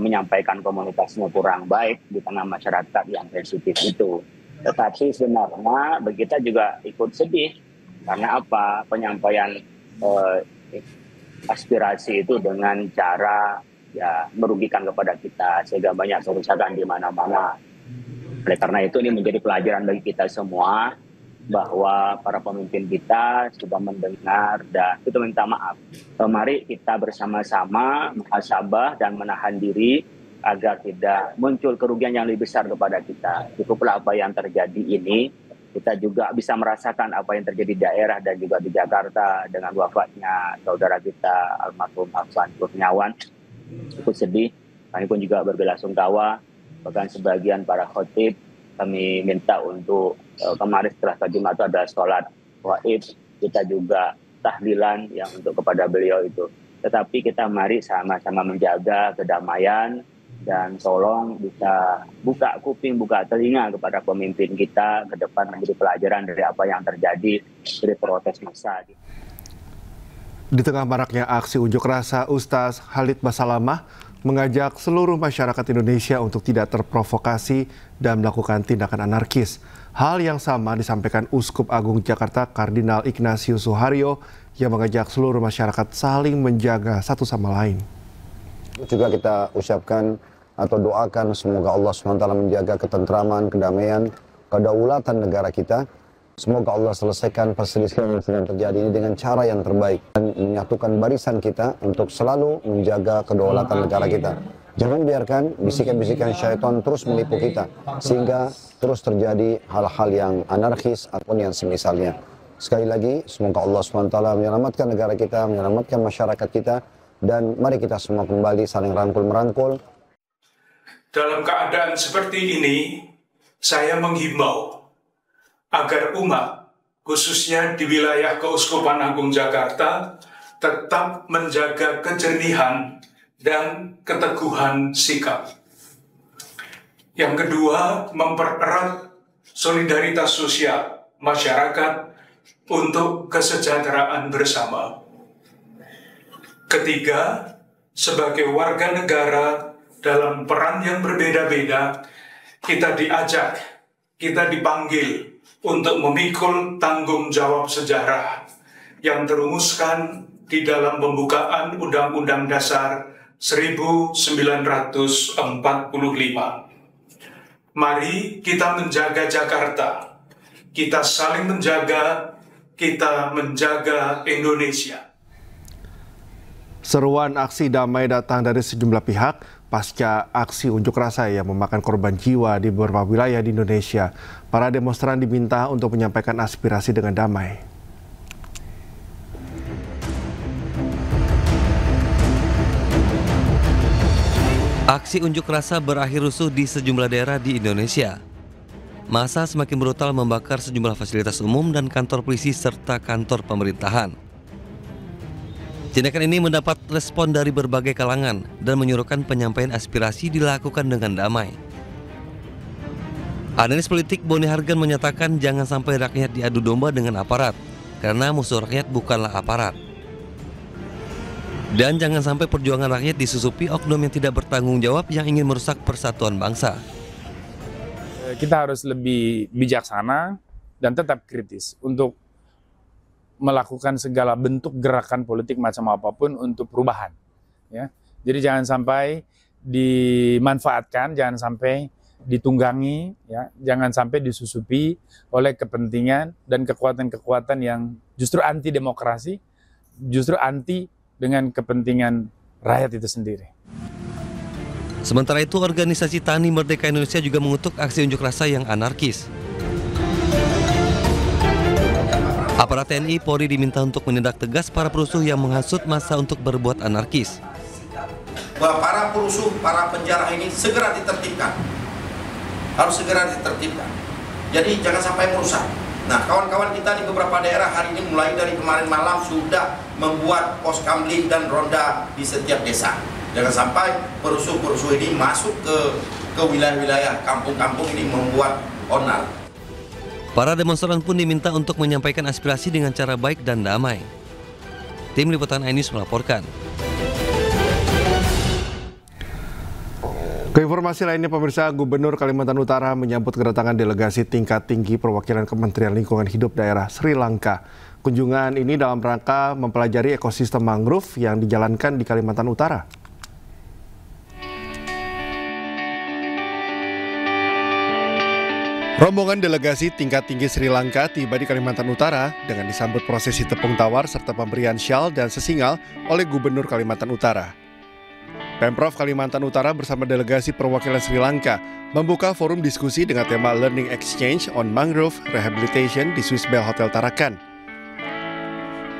menyampaikan komunikasinya kurang baik di tengah masyarakat yang sensitif itu. Tetapi sebenarnya kita juga ikut sedih. Karena apa? Penyampaian aspirasi itu dengan cara ya merugikan kepada kita sehingga banyak kerusakan di mana-mana. Oleh karena itu ini menjadi pelajaran bagi kita semua bahwa para pemimpin kita sudah mendengar dan kita minta maaf. Mari kita bersama-sama muhasabah dan menahan diri agar tidak muncul kerugian yang lebih besar kepada kita. Cukuplah apa yang terjadi ini. Kita juga bisa merasakan apa yang terjadi di daerah dan juga di Jakarta dengan wafatnya saudara kita almarhum Afan Kurniawan. Cukup sedih. Kami pun juga berbelasungkawa. Bahkan sebagian para khotib kami minta untuk kemarin setelah Jumat itu ada sholat waib, kita juga tahlilan yang untuk kepada beliau itu. Tetapi kita mari sama-sama menjaga kedamaian dan tolong bisa buka kuping, buka telinga kepada pemimpin kita ke depan menjadi pelajaran dari apa yang terjadi dari protes massa. Di tengah maraknya aksi unjuk rasa, Ustaz Khalid Basalamah mengajak seluruh masyarakat Indonesia untuk tidak terprovokasi dan melakukan tindakan anarkis. Hal yang sama disampaikan Uskup Agung Jakarta Kardinal Ignatius Suharyo yang mengajak seluruh masyarakat saling menjaga satu sama lain. Juga kita ucapkan atau doakan semoga Allah SWT menjaga ketentraman, kedamaian, kedaulatan negara kita. Semoga Allah selesaikan perselisihan yang sedang terjadi ini dengan cara yang terbaik dan menyatukan barisan kita untuk selalu menjaga kedaulatan negara kita. Jangan biarkan bisikan-bisikan syaitan terus menipu kita sehingga terus terjadi hal-hal yang anarkis ataupun yang semisalnya. Sekali lagi, semoga Allah SWT menyelamatkan negara kita, menyelamatkan masyarakat kita, dan mari kita semua kembali saling rangkul-merangkul. Dalam keadaan seperti ini, saya menghimbau agar umat, khususnya di wilayah Keuskupan Agung Jakarta, tetap menjaga kejernihan dan keteguhan sikap. Yang kedua, mempererat solidaritas sosial masyarakat untuk kesejahteraan bersama. Ketiga, sebagai warga negara dalam peran yang berbeda-beda, kita diajak, kita dipanggil untuk memikul tanggung jawab sejarah yang terumuskan di dalam pembukaan Undang-Undang Dasar 1945. Mari kita menjaga Jakarta, kita saling menjaga, kita menjaga Indonesia. Seruan aksi damai datang dari sejumlah pihak pasca aksi unjuk rasa yang memakan korban jiwa di beberapa wilayah di Indonesia. Para demonstran diminta untuk menyampaikan aspirasi dengan damai. Aksi unjuk rasa berakhir rusuh di sejumlah daerah di Indonesia. Massa semakin brutal membakar sejumlah fasilitas umum dan kantor polisi serta kantor pemerintahan. Tindakan ini mendapat respon dari berbagai kalangan dan menyuruhkan penyampaian aspirasi dilakukan dengan damai. Analis politik Boni Hargan menyatakan jangan sampai rakyat diadu domba dengan aparat, karena musuh rakyat bukanlah aparat. Dan jangan sampai perjuangan rakyat disusupi oknum yang tidak bertanggung jawab yang ingin merusak persatuan bangsa. Kita harus lebih bijaksana dan tetap kritis untuk melakukan segala bentuk gerakan politik macam apapun untuk perubahan. Ya. Jadi jangan sampai dimanfaatkan, jangan sampai ditunggangi, ya, jangan sampai disusupi oleh kepentingan dan kekuatan-kekuatan yang justru anti demokrasi, justru anti dengan kepentingan rakyat itu sendiri. Sementara itu, organisasi Tani Merdeka Indonesia juga mengutuk aksi unjuk rasa yang anarkis. Aparat TNI Polri diminta untuk menindak tegas para perusuh yang menghasut massa untuk berbuat anarkis. Bahwa para perusuh, para penjara ini segera ditertibkan. Harus segera ditertibkan. Jadi jangan sampai merusak. Nah, kawan-kawan kita di beberapa daerah hari ini mulai dari kemarin malam sudah membuat pos kamling dan ronda di setiap desa. Jangan sampai perusuh-perusuh ini masuk ke wilayah-wilayah kampung-kampung ini membuat onar. Para demonstran pun diminta untuk menyampaikan aspirasi dengan cara baik dan damai. Tim Liputan iNews melaporkan. Ke informasi lainnya, pemirsa, Gubernur Kalimantan Utara menyambut kedatangan delegasi tingkat tinggi perwakilan Kementerian Lingkungan Hidup Daerah Sri Lanka. Kunjungan ini dalam rangka mempelajari ekosistem mangrove yang dijalankan di Kalimantan Utara. Rombongan delegasi tingkat tinggi Sri Lanka tiba di Kalimantan Utara dengan disambut prosesi tepung tawar serta pemberian syal dan sesingal oleh Gubernur Kalimantan Utara. Pemprov Kalimantan Utara bersama delegasi perwakilan Sri Lanka membuka forum diskusi dengan tema Learning Exchange on Mangrove Rehabilitation di Swiss Bell Hotel Tarakan.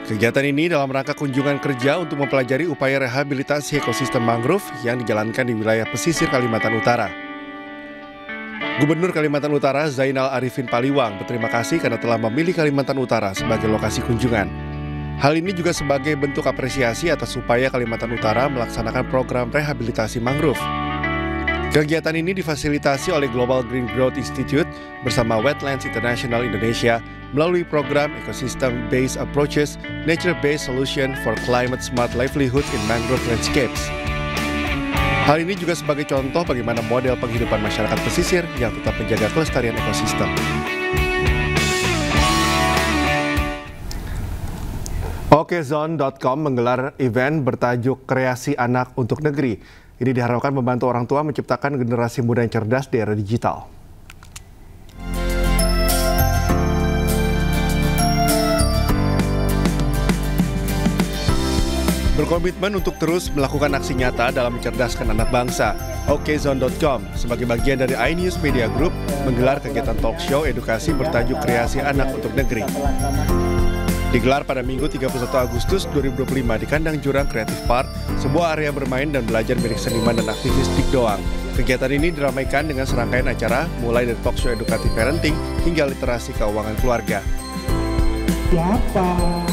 Kegiatan ini dalam rangka kunjungan kerja untuk mempelajari upaya rehabilitasi ekosistem mangrove yang dijalankan di wilayah pesisir Kalimantan Utara. Gubernur Kalimantan Utara Zainal Arifin Paliwang berterima kasih karena telah memilih Kalimantan Utara sebagai lokasi kunjungan. Hal ini juga sebagai bentuk apresiasi atas upaya Kalimantan Utara melaksanakan program rehabilitasi mangrove. Kegiatan ini difasilitasi oleh Global Green Growth Institute bersama Wetlands International Indonesia melalui program Ecosystem Based Approaches, Nature-Based Solution for Climate Smart Livelihood in Mangrove Landscapes. Hal ini juga sebagai contoh bagaimana model penghidupan masyarakat pesisir yang tetap menjaga kelestarian ekosistem. Okezone.com menggelar event bertajuk Kreasi Anak untuk Negeri. Ini diharapkan membantu orang tua menciptakan generasi muda yang cerdas di era digital. Berkomitmen untuk terus melakukan aksi nyata dalam mencerdaskan anak bangsa, Okezone.com sebagai bagian dari iNews Media Group menggelar kegiatan talk show edukasi bertajuk Kreasi Anak untuk Negeri. Digelar pada Minggu 31 Agustus 2025 di Kandang Jurang Creative Park, sebuah area bermain dan belajar milik seniman dan aktivis Dik Doang. Kegiatan ini diramaikan dengan serangkaian acara mulai dari talk show edukatif parenting hingga literasi keuangan keluarga.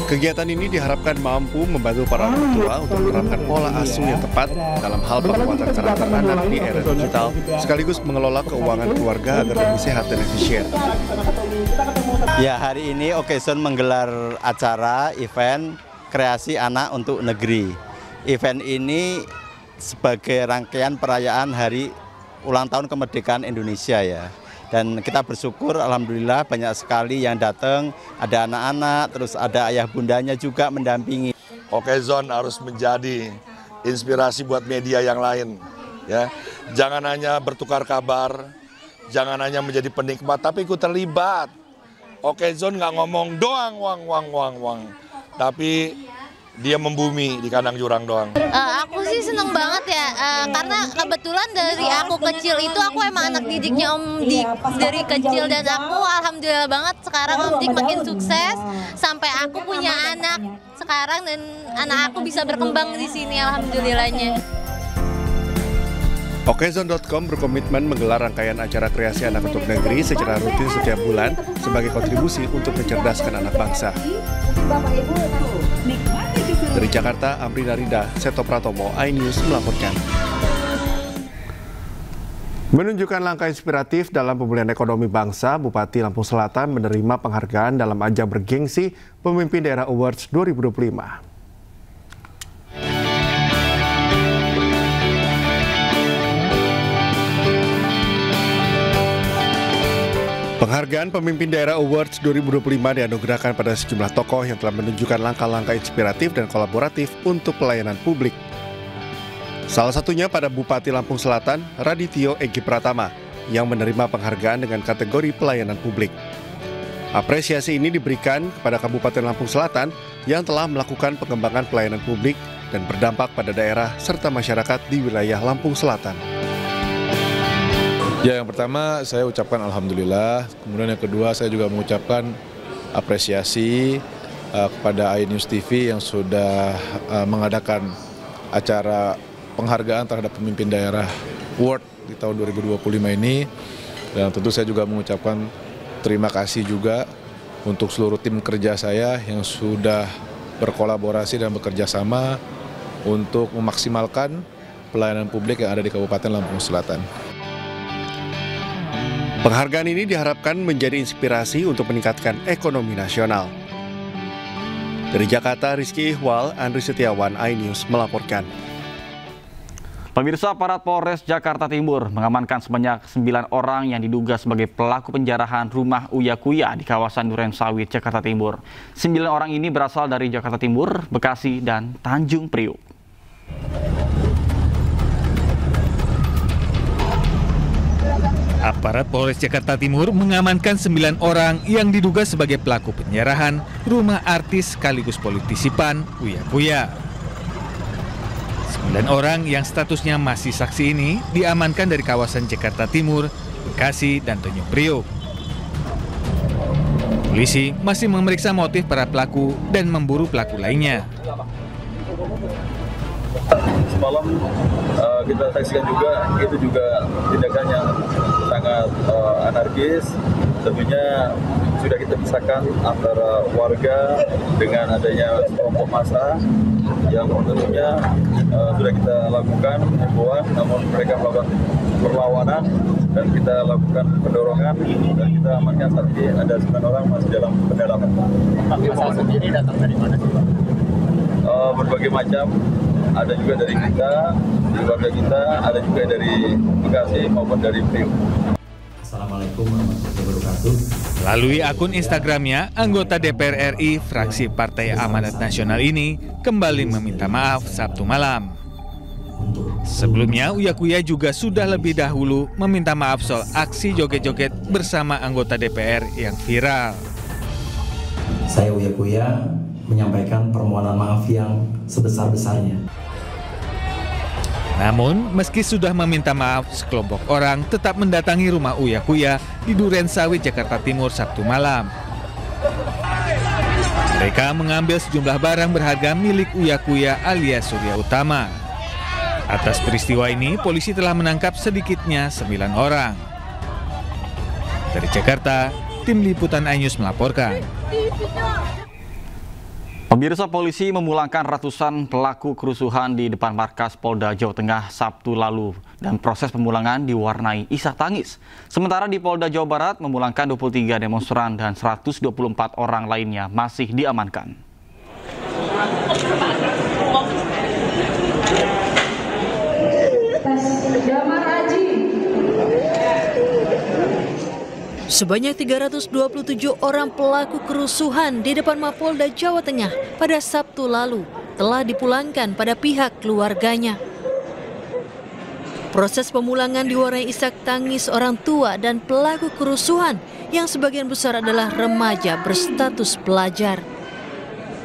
Kegiatan ini diharapkan mampu membantu para orang tua untuk menerapkan pola asuh yang tepat dalam hal penguatan karakter anak di era digital, sekaligus mengelola keuangan keluarga agar lebih sehat dan efisien. Ya, hari ini Okezone menggelar acara event Kreasi Anak untuk Negeri. Event ini sebagai rangkaian perayaan hari ulang tahun kemerdekaan Indonesia ya. Dan kita bersyukur alhamdulillah banyak sekali yang datang, ada anak-anak, terus ada ayah bundanya juga mendampingi. Okezone harus menjadi inspirasi buat media yang lain. Ya, jangan hanya bertukar kabar, jangan hanya menjadi penikmat, tapi ikut terlibat. Okezone nggak ngomong doang wang, tapi dia membumi di Kandang Jurang doang. Aku sih seneng banget ya, karena kebetulan dari aku kecil itu aku emang anak didiknya Om Dik dari kecil, dan aku alhamdulillah banget sekarang Om Dik makin sukses sampai aku punya anak sekarang dan anak aku bisa berkembang di sini alhamdulillahnya. Okezone.com berkomitmen menggelar rangkaian acara kreasi anak untuk negeri secara rutin setiap bulan sebagai kontribusi untuk mencerdaskan anak bangsa. Dari Jakarta, Amrina Rida, Seto Pratomo, iNews melaporkan. Menunjukkan langkah inspiratif dalam pemulihan ekonomi bangsa, Bupati Lampung Selatan menerima penghargaan dalam ajang bergengsi Pemimpin Daerah Awards 2025. Penghargaan Pemimpin Daerah Awards 2025 dianugerahkan pada sejumlah tokoh yang telah menunjukkan langkah-langkah inspiratif dan kolaboratif untuk pelayanan publik. Salah satunya pada Bupati Lampung Selatan, Radityo Egi Pratama, yang menerima penghargaan dengan kategori pelayanan publik. Apresiasi ini diberikan kepada Kabupaten Lampung Selatan yang telah melakukan pengembangan pelayanan publik dan berdampak pada daerah serta masyarakat di wilayah Lampung Selatan. Ya, yang pertama saya ucapkan alhamdulillah, kemudian yang kedua saya juga mengucapkan apresiasi kepada iNews TV yang sudah mengadakan acara penghargaan terhadap Pemimpin Daerah Award di tahun 2025 ini. Dan tentu saya juga mengucapkan terima kasih juga untuk seluruh tim kerja saya yang sudah berkolaborasi dan bekerja sama untuk memaksimalkan pelayanan publik yang ada di Kabupaten Lampung Selatan. Penghargaan ini diharapkan menjadi inspirasi untuk meningkatkan ekonomi nasional. Dari Jakarta, Rizky Ihwal, Andri Setiawan, iNews melaporkan. Pemirsa, aparat Polres Jakarta Timur mengamankan sebanyak 9 orang yang diduga sebagai pelaku penjarahan rumah Uya Kuya di kawasan Duren Sawit, Jakarta Timur. 9 orang ini berasal dari Jakarta Timur, Bekasi, dan Tanjung Priuk. Aparat Polres Jakarta Timur mengamankan 9 orang yang diduga sebagai pelaku penjarahan rumah artis sekaligus politisi PAN, Uya Kuya. 9 orang yang statusnya masih saksi ini diamankan dari kawasan Jakarta Timur, Bekasi, dan Tanjung Priok. Polisi masih memeriksa motif para pelaku dan memburu pelaku lainnya. Semalam kita saksikan juga, itu juga tindakan yang sangat anarkis. Tentunya sudah kita pisahkan antara warga dengan adanya kelompok massa yang tentunya sudah kita lakukan himbauan, namun mereka melakukan perlawanan dan kita lakukan pendorongan dan kita amankan saat ini ada 9 orang masih dalam pendalaman. Masa sendiri datang dari mana sih, Pak? Berbagai macam, ada juga dari kita, di keluarga kita, ada juga dari Bekasi maupun dari Priok. Assalamualaikum warahmatullahi wabarakatuh. Melalui akun Instagramnya, anggota DPR RI fraksi Partai Amanat Nasional ini kembali meminta maaf Sabtu malam. Sebelumnya, Uya Kuya juga sudah lebih dahulu meminta maaf soal aksi joget-joget bersama anggota DPR yang viral. Saya Uya Kuya menyampaikan permohonan maaf yang sebesar-besarnya. Namun, meski sudah meminta maaf, sekelompok orang tetap mendatangi rumah Uya Kuya di Duren Sawit, Jakarta Timur Sabtu malam. Mereka mengambil sejumlah barang berharga milik Uya Kuya alias Surya Utama. Atas peristiwa ini, polisi telah menangkap sedikitnya 9 orang. Dari Jakarta, tim liputan iNews melaporkan. Pemirsa, polisi memulangkan ratusan pelaku kerusuhan di depan markas Polda Jawa Tengah Sabtu lalu dan proses pemulangan diwarnai isak tangis. Sementara di Polda Jawa Barat memulangkan 23 demonstran dan 124 orang lainnya masih diamankan. Sebanyak 327 orang pelaku kerusuhan di depan Mapolda Jawa Tengah pada Sabtu lalu telah dipulangkan pada pihak keluarganya. Proses pemulangan diwarnai isak tangis orang tua dan pelaku kerusuhan yang sebagian besar adalah remaja berstatus pelajar.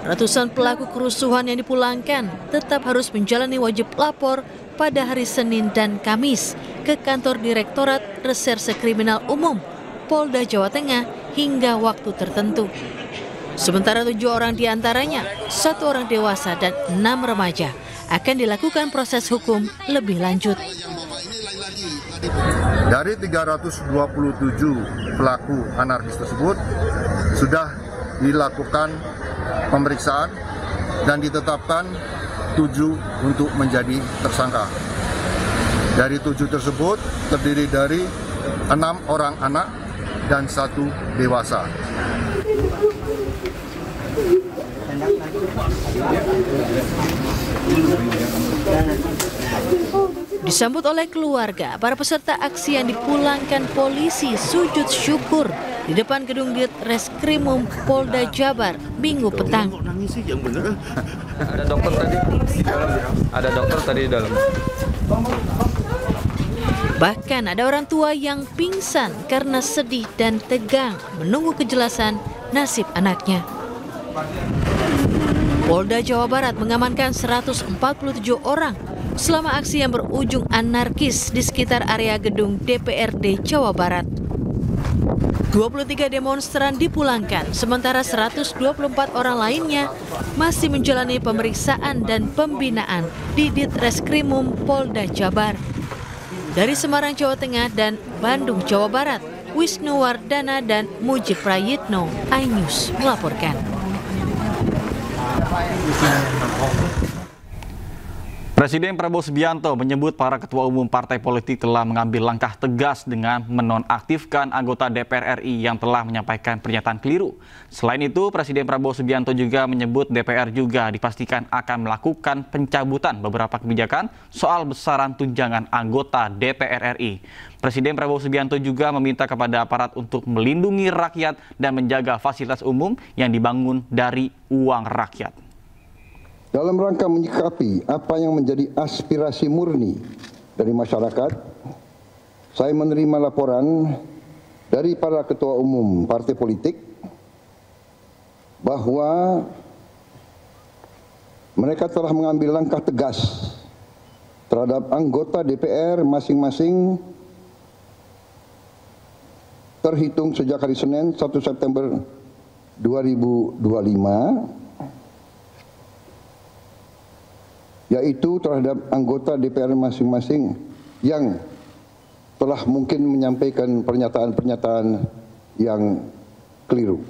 Ratusan pelaku kerusuhan yang dipulangkan tetap harus menjalani wajib lapor pada hari Senin dan Kamis ke kantor Direktorat Reserse Kriminal Umum Polda Jawa Tengah hingga waktu tertentu. Sementara 7 orang diantaranya, 1 orang dewasa dan 6 remaja akan dilakukan proses hukum lebih lanjut. Dari 327 pelaku anarkis tersebut sudah dilakukan pemeriksaan dan ditetapkan 7 untuk menjadi tersangka. Dari 7 tersebut terdiri dari 6 orang anak dan 1 dewasa. Disambut oleh keluarga, para peserta aksi yang dipulangkan polisi sujud syukur di depan gedung Ditreskrimum Polda Jabar Minggu petang. Ada dokter tadi di dalam. Ada dokter tadi di dalam. Bahkan ada orang tua yang pingsan karena sedih dan tegang menunggu kejelasan nasib anaknya. Polda Jawa Barat mengamankan 147 orang selama aksi yang berujung anarkis di sekitar area gedung DPRD Jawa Barat. 23 demonstran dipulangkan, sementara 124 orang lainnya masih menjalani pemeriksaan dan pembinaan di Ditreskrimum Polda Jabar. Dari Semarang, Jawa Tengah dan Bandung, Jawa Barat, Wisnu Wardana dan Mujib Prayitno, iNews melaporkan. Presiden Prabowo Subianto menyebut para ketua umum partai politik telah mengambil langkah tegas dengan menonaktifkan anggota DPR RI yang telah menyampaikan pernyataan keliru. Selain itu, Presiden Prabowo Subianto juga menyebut DPR juga dipastikan akan melakukan pencabutan beberapa kebijakan soal besaran tunjangan anggota DPR RI. Presiden Prabowo Subianto juga meminta kepada aparat untuk melindungi rakyat dan menjaga fasilitas umum yang dibangun dari uang rakyat. Dalam rangka menyikapi apa yang menjadi aspirasi murni dari masyarakat, saya menerima laporan dari para ketua umum partai politik bahwa mereka telah mengambil langkah tegas terhadap anggota DPR masing-masing terhitung sejak hari Senin 1 September 2025, yaitu terhadap anggota DPR masing-masing yang telah mungkin menyampaikan pernyataan-pernyataan yang keliru.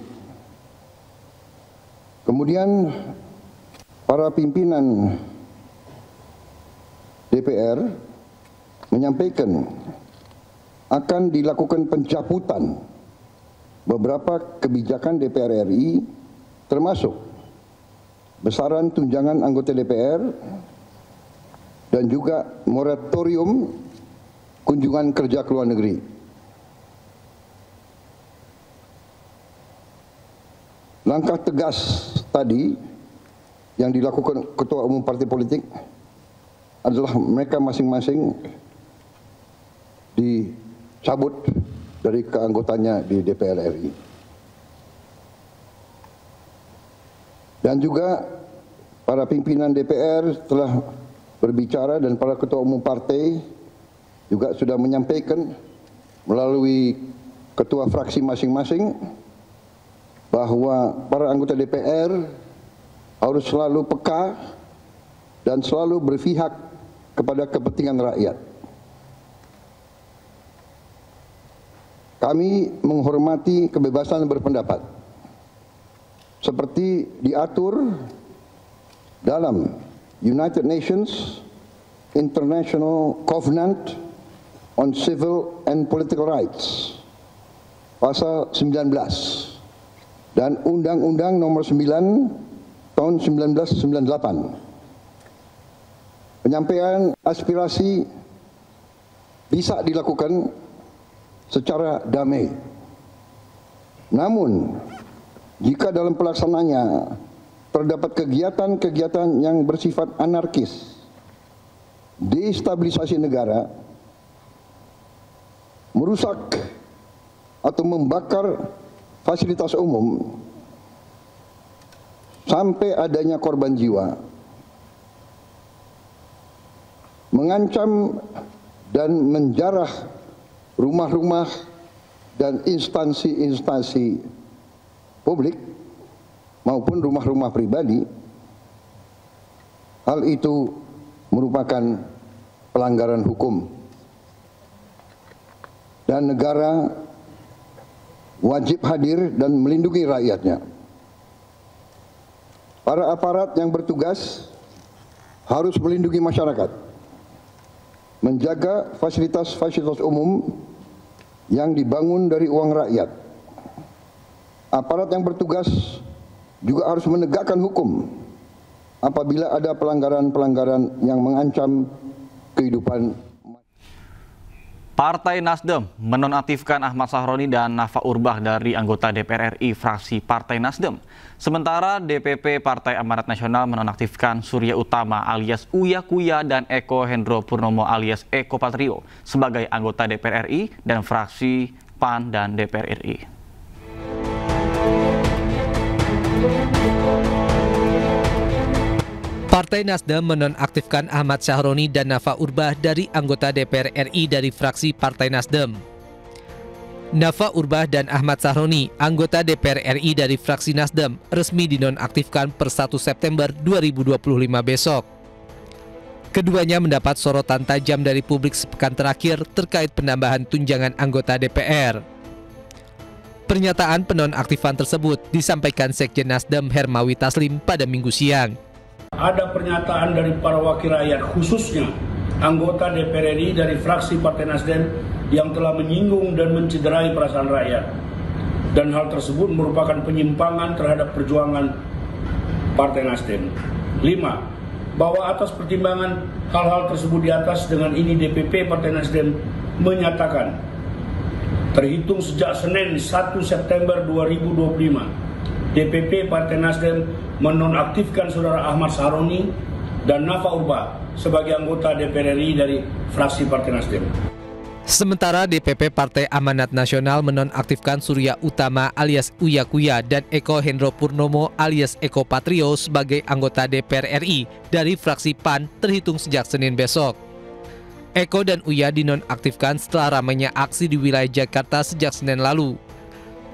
Kemudian para pimpinan DPR menyampaikan akan dilakukan pencabutan beberapa kebijakan DPR RI, termasuk besaran tunjangan anggota DPR dan juga moratorium kunjungan kerja ke luar negeri. Langkah tegas tadi yang dilakukan ketua umum partai politik adalah mereka masing-masing dicabut dari keanggotaannya di DPR RI. Dan juga para pimpinan DPR telah berbicara dan para ketua umum partai juga sudah menyampaikan melalui ketua fraksi masing-masing bahwa para anggota DPR harus selalu peka dan selalu berpihak kepada kepentingan rakyat. Kami menghormati kebebasan berpendapat seperti diatur dalam United Nations International Covenant on Civil and Political Rights pasal 19 dan Undang-Undang nomor 9 tahun 1998. Penyampaian aspirasi bisa dilakukan secara damai. Namun, jika dalam pelaksananya terdapat kegiatan-kegiatan yang bersifat anarkis, destabilisasi negara, merusak atau membakar fasilitas umum sampai adanya korban jiwa, mengancam dan menjarah rumah-rumah dan instansi-instansi publik maupun rumah-rumah pribadi, hal itu merupakan pelanggaran hukum dan negara wajib hadir dan melindungi rakyatnya. Para aparat yang bertugas harus melindungi masyarakat, menjaga fasilitas-fasilitas umum yang dibangun dari uang rakyat. Aparat yang bertugas juga harus menegakkan hukum apabila ada pelanggaran-pelanggaran yang mengancam kehidupan. Partai Nasdem menonaktifkan Ahmad Sahroni dan Nafa Urbah dari anggota DPR RI fraksi Partai Nasdem. Sementara DPP Partai Amanat Nasional menonaktifkan Surya Utama alias Uya Kuya dan Eko Hendro Purnomo alias Eko Patrio sebagai anggota DPR RI dan fraksi PAN dan DPR RI. Partai Nasdem menonaktifkan Ahmad Sahroni dan Nafa Urbah dari anggota DPR RI dari fraksi Partai Nasdem. Nafa Urbah dan Ahmad Sahroni, anggota DPR RI dari fraksi Nasdem, resmi dinonaktifkan per 1 September 2025 besok. Keduanya mendapat sorotan tajam dari publik sepekan terakhir terkait penambahan tunjangan anggota DPR. Pernyataan penonaktifan tersebut disampaikan Sekjen Nasdem Hermawi Taslim pada Minggu siang. Ada pernyataan dari para wakil rakyat, khususnya anggota DPR RI dari fraksi Partai Nasdem yang telah menyinggung dan mencederai perasaan rakyat. Dan hal tersebut merupakan penyimpangan terhadap perjuangan Partai Nasdem. 5. Bahwa atas pertimbangan hal-hal tersebut di atas, dengan ini DPP Partai Nasdem menyatakan terhitung sejak Senin 1 September 2025, DPP Partai Nasdem menonaktifkan Saudara Ahmad Sahroni dan Nafa Urbah sebagai anggota DPR RI dari fraksi Partai Nasdem. Sementara DPP Partai Amanat Nasional menonaktifkan Surya Utama alias Uya Kuya dan Eko Hendro Purnomo alias Eko Patrio sebagai anggota DPR RI dari fraksi PAN terhitung sejak Senin besok. Eko dan Uya dinonaktifkan setelah ramainya aksi di wilayah Jakarta sejak Senin lalu.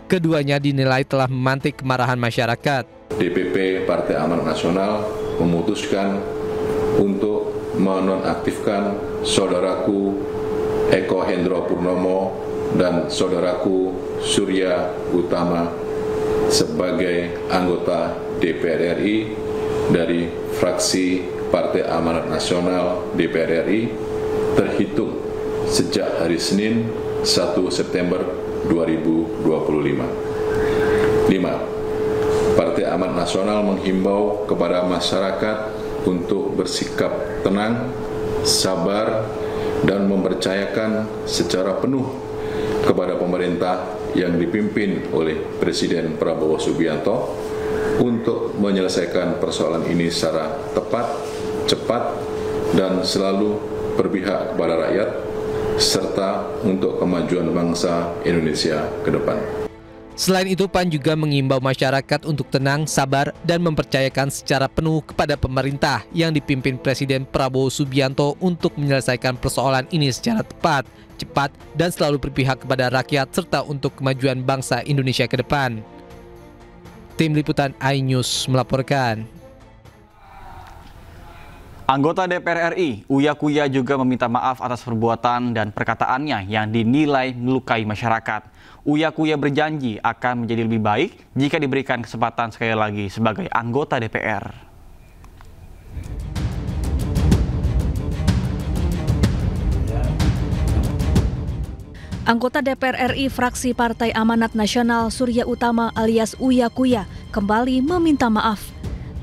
Keduanya dinilai telah memantik kemarahan masyarakat. DPP Partai Amanat Nasional memutuskan untuk menonaktifkan saudaraku Eko Hendro Purnomo dan saudaraku Surya Utama sebagai anggota DPR RI dari fraksi Partai Amanat Nasional DPR RI terhitung sejak hari Senin 1 September 2025. 5. Partai Amanat Nasional menghimbau kepada masyarakat untuk bersikap tenang, sabar, dan mempercayakan secara penuh kepada pemerintah yang dipimpin oleh Presiden Prabowo Subianto untuk menyelesaikan persoalan ini secara tepat, cepat, dan selalu berpihak kepada rakyat, serta untuk kemajuan bangsa Indonesia ke depan. Selain itu, PAN juga mengimbau masyarakat untuk tenang, sabar, dan mempercayakan secara penuh kepada pemerintah yang dipimpin Presiden Prabowo Subianto untuk menyelesaikan persoalan ini secara tepat, cepat, dan selalu berpihak kepada rakyat serta untuk kemajuan bangsa Indonesia ke depan. Tim Liputan iNews melaporkan. Anggota DPR RI, Uya Kuya juga meminta maaf atas perbuatan dan perkataannya yang dinilai melukai masyarakat. Uya Kuya berjanji akan menjadi lebih baik jika diberikan kesempatan sekali lagi sebagai anggota DPR. Anggota DPR RI fraksi Partai Amanat Nasional Surya Utama alias Uya Kuya kembali meminta maaf.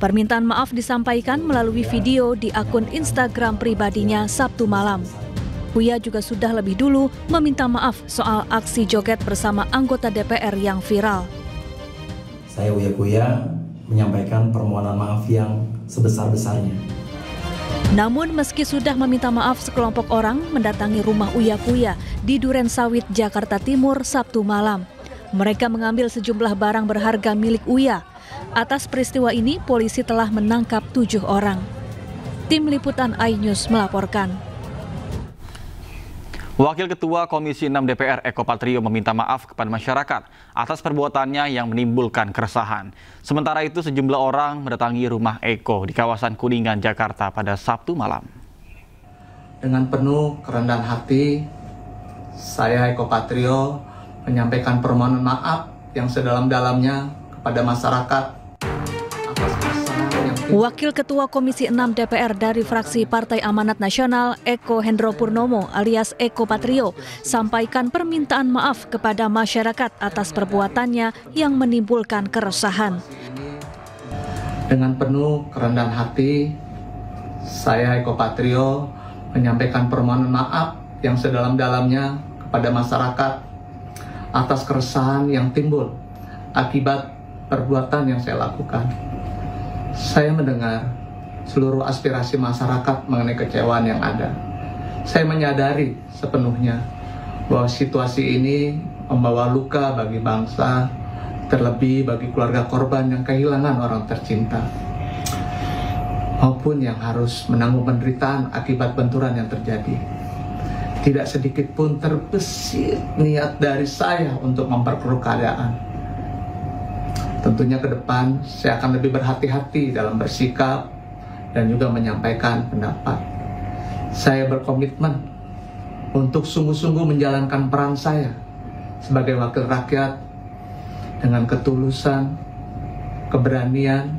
Permintaan maaf disampaikan melalui video di akun Instagram pribadinya Sabtu malam. Uya juga sudah lebih dulu meminta maaf soal aksi joget bersama anggota DPR yang viral. Saya Uya Kuya menyampaikan permohonan maaf yang sebesar-besarnya. Namun meski sudah meminta maaf, sekelompok orang mendatangi rumah Uya Kuya di Duren Sawit, Jakarta Timur Sabtu malam. Mereka mengambil sejumlah barang berharga milik Uya. Atas peristiwa ini, polisi telah menangkap 7 orang. Tim Liputan iNews melaporkan. Wakil Ketua Komisi 6 DPR Eko Patrio meminta maaf kepada masyarakat atas perbuatannya yang menimbulkan keresahan. Sementara itu sejumlah orang mendatangi rumah Eko di kawasan Kuningan, Jakarta pada Sabtu malam. Dengan penuh kerendahan hati, saya Eko Patrio menyampaikan permohonan maaf yang sedalam-dalamnya kepada masyarakat. Wakil Ketua Komisi 6 DPR dari fraksi Partai Amanat Nasional Eko Hendro Purnomo alias Eko Patrio sampaikan permintaan maaf kepada masyarakat atas perbuatannya yang menimbulkan keresahan. Dengan penuh kerendahan hati, saya Eko Patrio menyampaikan permohonan maaf yang sedalam-dalamnya kepada masyarakat atas keresahan yang timbul akibat perbuatan yang saya lakukan. Saya mendengar seluruh aspirasi masyarakat mengenai kekecewaan yang ada. Saya menyadari sepenuhnya bahwa situasi ini membawa luka bagi bangsa, terlebih bagi keluarga korban yang kehilangan orang tercinta, maupun yang harus menanggung penderitaan akibat benturan yang terjadi. Tidak sedikit pun terbesit niat dari saya untuk memperkeruh keadaan. Tentunya ke depan saya akan lebih berhati-hati dalam bersikap dan juga menyampaikan pendapat. Saya berkomitmen untuk sungguh-sungguh menjalankan peran saya sebagai wakil rakyat dengan ketulusan, keberanian,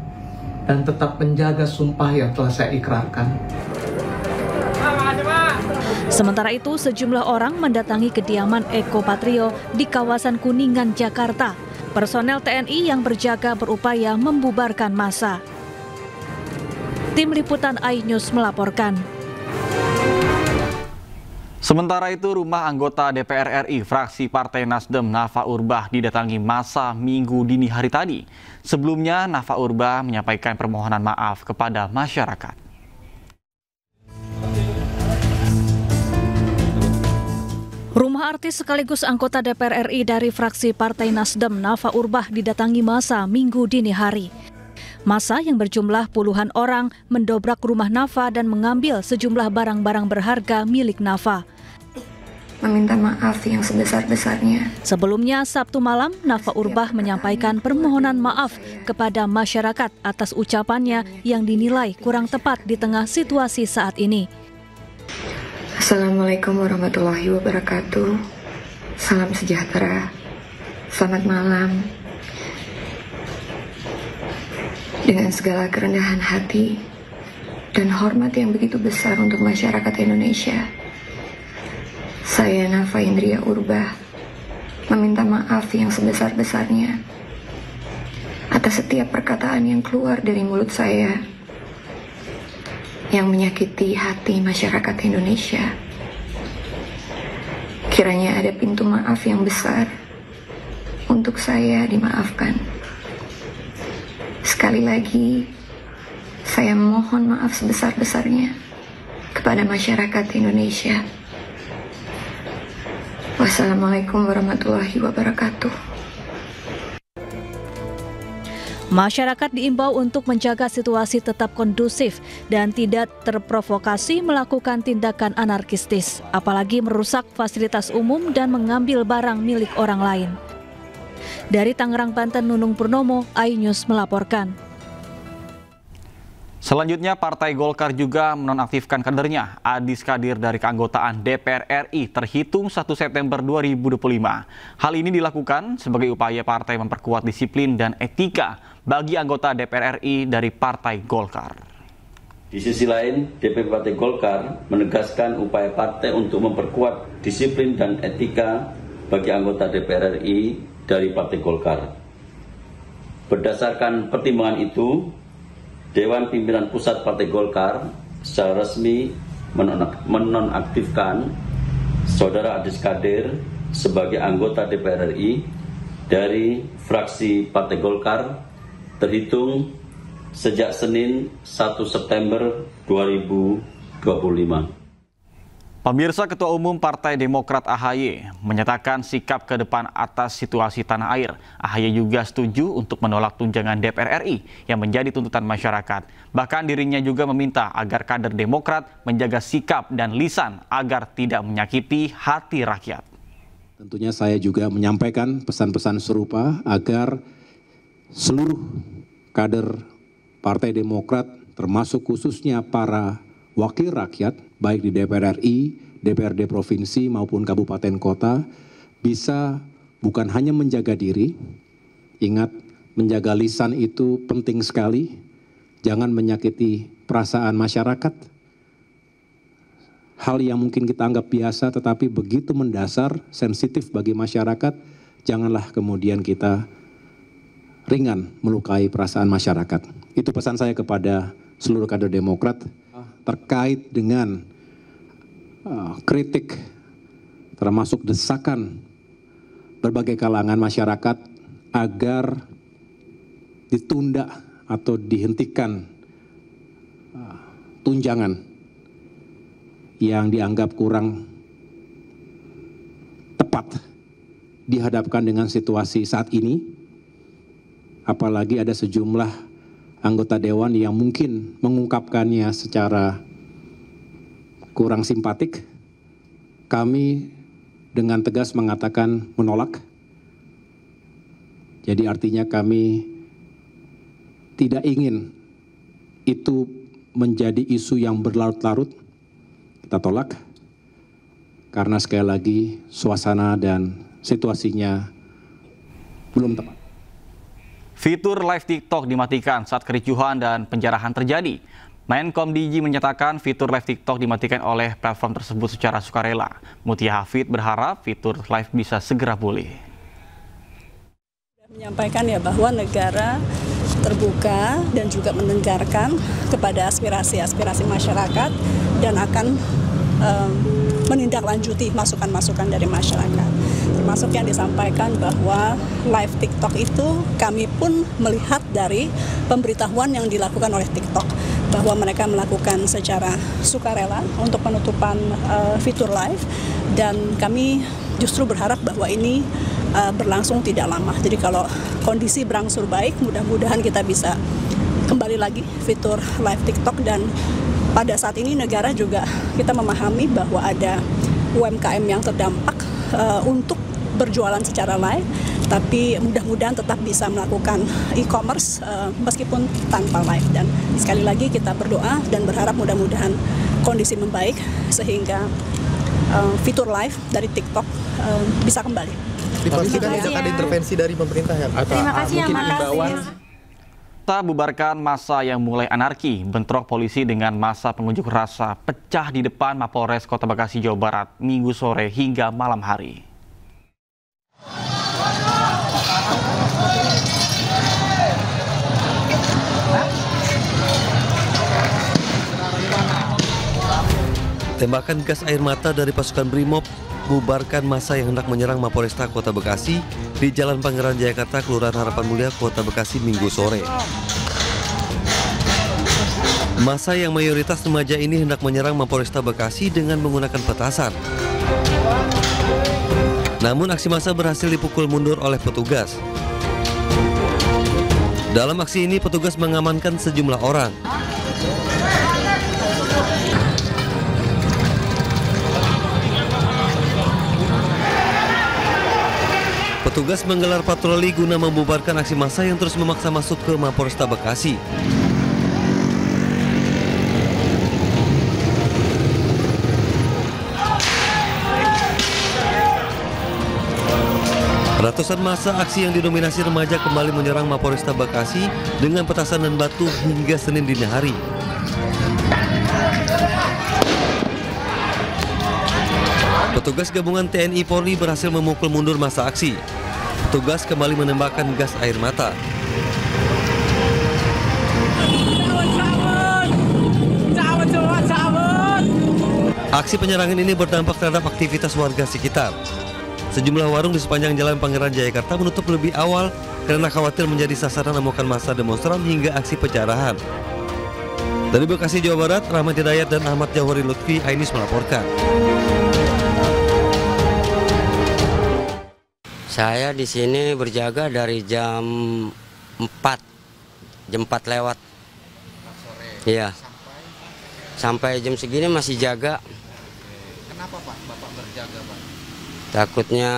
dan tetap menjaga sumpah yang telah saya ikrarkan. Sementara itu, sejumlah orang mendatangi kediaman Eko Patrio di kawasan Kuningan, Jakarta. Personel TNI yang berjaga berupaya membubarkan massa. Tim Liputan iNews melaporkan. Sementara itu, rumah anggota DPR RI fraksi Partai Nasdem Nafa Urbah didatangi massa Minggu dini hari tadi. Sebelumnya, Nafa Urbah menyampaikan permohonan maaf kepada masyarakat. Artis sekaligus anggota DPR RI dari fraksi Partai Nasdem, Nafa Urbah, didatangi massa Minggu dini hari. Massa yang berjumlah puluhan orang mendobrak rumah Nafa dan mengambil sejumlah barang-barang berharga milik Nafa. Meminta maaf yang sebesar-besarnya. Sebelumnya, Sabtu malam, Nafa Urbah menyampaikan permohonan maaf kepada masyarakat atas ucapannya yang dinilai kurang tepat di tengah situasi saat ini. Assalamualaikum warahmatullahi wabarakatuh. Salam sejahtera. Selamat malam. Dengan segala kerendahan hati dan hormat yang begitu besar untuk masyarakat Indonesia, saya Nafa Indria Urbah meminta maaf yang sebesar-besarnya atas setiap perkataan yang keluar dari mulut saya yang menyakiti hati masyarakat Indonesia. Kiranya ada pintu maaf yang besar untuk saya dimaafkan. Sekali lagi, saya mohon maaf sebesar-besarnya kepada masyarakat Indonesia. Wassalamualaikum warahmatullahi wabarakatuh. Masyarakat diimbau untuk menjaga situasi tetap kondusif dan tidak terprovokasi melakukan tindakan anarkistis, apalagi merusak fasilitas umum dan mengambil barang milik orang lain. Dari Tangerang, Banten, Nunung Purnomo, iNews melaporkan. Selanjutnya, Partai Golkar juga menonaktifkan kadernya, Adis Kadir, dari keanggotaan DPR RI terhitung 1 September 2025. Hal ini dilakukan sebagai upaya partai memperkuat disiplin dan etika bagi anggota DPR RI dari Partai Golkar. Di sisi lain, DPP Partai Golkar menegaskan upaya partai untuk memperkuat disiplin dan etika bagi anggota DPR RI dari Partai Golkar. Berdasarkan pertimbangan itu, Dewan Pimpinan Pusat Partai Golkar secara resmi menonaktifkan Saudara Adis Kadir sebagai anggota DPR RI dari fraksi Partai Golkar terhitung sejak Senin 1 September 2025. Pemirsa, Ketua Umum Partai Demokrat AHY menyatakan sikap ke depan atas situasi tanah air. AHY juga setuju untuk menolak tunjangan DPR RI yang menjadi tuntutan masyarakat. Bahkan dirinya juga meminta agar kader Demokrat menjaga sikap dan lisan agar tidak menyakiti hati rakyat. Tentunya saya juga menyampaikan pesan-pesan serupa agar seluruh kader Partai Demokrat, termasuk khususnya para wakil rakyat, baik di DPR RI, DPRD provinsi maupun kabupaten kota, bisa bukan hanya menjaga diri, ingat menjaga lisan itu penting sekali, jangan menyakiti perasaan masyarakat. Hal yang mungkin kita anggap biasa tetapi begitu mendasar, sensitif bagi masyarakat, janganlah kemudian kita ringan melukai perasaan masyarakat. Itu pesan saya kepada seluruh kader Demokrat terkait dengan kritik, termasuk desakan berbagai kalangan masyarakat agar ditunda atau dihentikan tunjangan yang dianggap kurang tepat dihadapkan dengan situasi saat ini, apalagi ada sejumlah anggota dewan yang mungkin mengungkapkannya secara kurang simpatik. Kami dengan tegas mengatakan menolak. Jadi artinya kami tidak ingin itu menjadi isu yang berlarut-larut. Kita tolak karena sekali lagi suasana dan situasinya belum tepat. Fitur live TikTok dimatikan saat kericuhan dan penjarahan terjadi. Menkom DIY menyatakan fitur live TikTok dimatikan oleh platform tersebut secara sukarela. Mutia Hafid berharap fitur live bisa segera pulih. Menyampaikan ya bahwa negara terbuka dan juga mendengarkan kepada aspirasi-aspirasi masyarakat dan akan menindaklanjuti masukan-masukan dari masyarakat. Termasuk yang disampaikan bahwa live TikTok itu kami pun melihat dari pemberitahuan yang dilakukan oleh TikTok bahwa mereka melakukan secara sukarela untuk penutupan fitur live, dan kami justru berharap bahwa ini berlangsung tidak lama. Jadi kalau kondisi berangsur baik, mudah-mudahan kita bisa kembali lagi fitur live TikTok. Dan pada saat ini negara juga kita memahami bahwa ada UMKM yang terdampak untuk berjualan secara live, tapi mudah-mudahan tetap bisa melakukan e-commerce meskipun tanpa live. Dan sekali lagi kita berdoa dan berharap mudah-mudahan kondisi membaik sehingga fitur live dari TikTok bisa kembali. Dipastikan tidak ada intervensi dari pemerintah ya? Terima kasih ya, Kita bubarkan massa yang mulai anarki. Bentrok polisi dengan massa pengunjuk rasa pecah di depan Mapolres Kota Bekasi, Jawa Barat, Minggu sore hingga malam hari. Tembakan gas air mata dari pasukan Brimob bubarkan massa yang hendak menyerang Mapolresta Kota Bekasi di Jalan Pangeran Jayakarta, Kelurahan Harapan Mulia, Kota Bekasi, Minggu sore. Massa yang mayoritas remaja ini hendak menyerang Mapolresta Bekasi dengan menggunakan petasan. Namun aksi massa berhasil dipukul mundur oleh petugas. Dalam aksi ini petugas mengamankan sejumlah orang. Petugas menggelar patroli guna membubarkan aksi massa yang terus memaksa masuk ke Mapolresta Bekasi. Ratusan massa aksi yang didominasi remaja kembali menyerang Mapolresta Bekasi dengan petasan dan batu hingga Senin dini hari. Petugas gabungan TNI Polri berhasil memukul mundur massa aksi. Petugas kembali menembakkan gas air mata. Aksi penyerangan ini berdampak terhadap aktivitas warga sekitar. Sejumlah warung di sepanjang Jalan Pangeran Jayakarta menutup lebih awal karena khawatir menjadi sasaran amukan massa demonstran hingga aksi penjarahan. Dari Bekasi, Jawa Barat, Rahmat Hidayat dan Ahmad Jawhari Lutfi, Ainis melaporkan. Saya di sini berjaga dari jam 4 lewat. Iya. Sampai jam segini masih jaga. Kenapa Pak Bapak berjaga Pak? Takutnya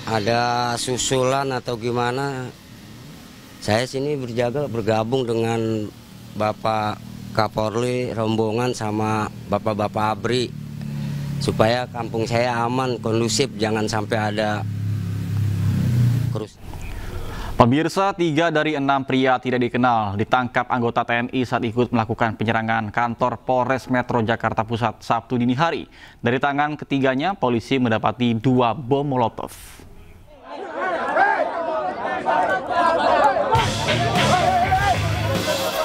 ada susulan atau gimana. Saya sini berjaga bergabung dengan Bapak Kapolri, rombongan sama Bapak-Bapak ABRI. Supaya kampung saya aman, kondusif, jangan sampai ada kerusuhan. Pemirsa, 3 dari 6 pria tidak dikenal ditangkap anggota TNI saat ikut melakukan penyerangan kantor Polres Metro Jakarta Pusat Sabtu dini hari. Dari tangan ketiganya, polisi mendapati 2 bom Molotov.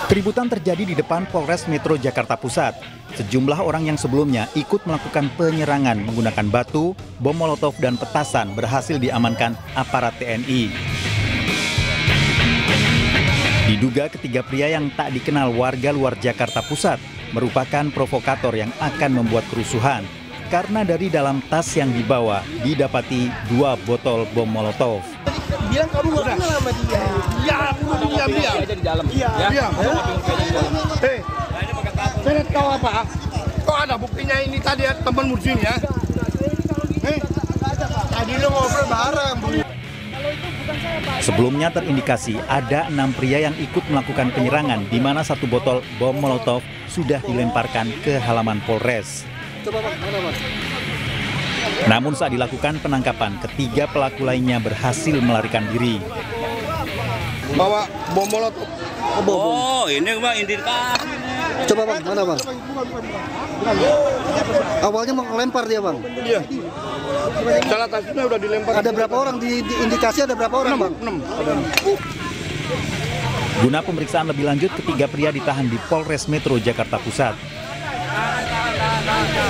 Keributan terjadi di depan Polres Metro Jakarta Pusat. Sejumlah orang yang sebelumnya ikut melakukan penyerangan menggunakan batu, bom Molotov, dan petasan berhasil diamankan aparat TNI. Diduga ketiga pria yang tak dikenal warga luar Jakarta Pusat merupakan provokator yang akan membuat kerusuhan karena dari dalam tas yang dibawa didapati 2 botol bom Molotov. Bilang kamu nggak kenal sama dia. Ya, aku diam. Iya. Hei, saya lihat kau apa? Kok ada buktinya ini tadi ya teman muslim ya? Tadi lo ngobrol bareng. Sebelumnya terindikasi ada 6 pria yang ikut melakukan penyerangan di mana 1 botol bom Molotov sudah dilemparkan ke halaman Polres. Namun saat dilakukan penangkapan, ketiga pelaku lainnya berhasil melarikan diri. Bawa bom Molotov. Oh, ini Bang indikasi. Coba Bang, mana Bang? Awalnya mau ngelempar dia Bang? Iya. Salah tasnya udah dilempar. Ada berapa orang di indikasi ada berapa orang Bang? 6. Guna pemeriksaan lebih lanjut, ketiga pria ditahan di Polres Metro Jakarta Pusat.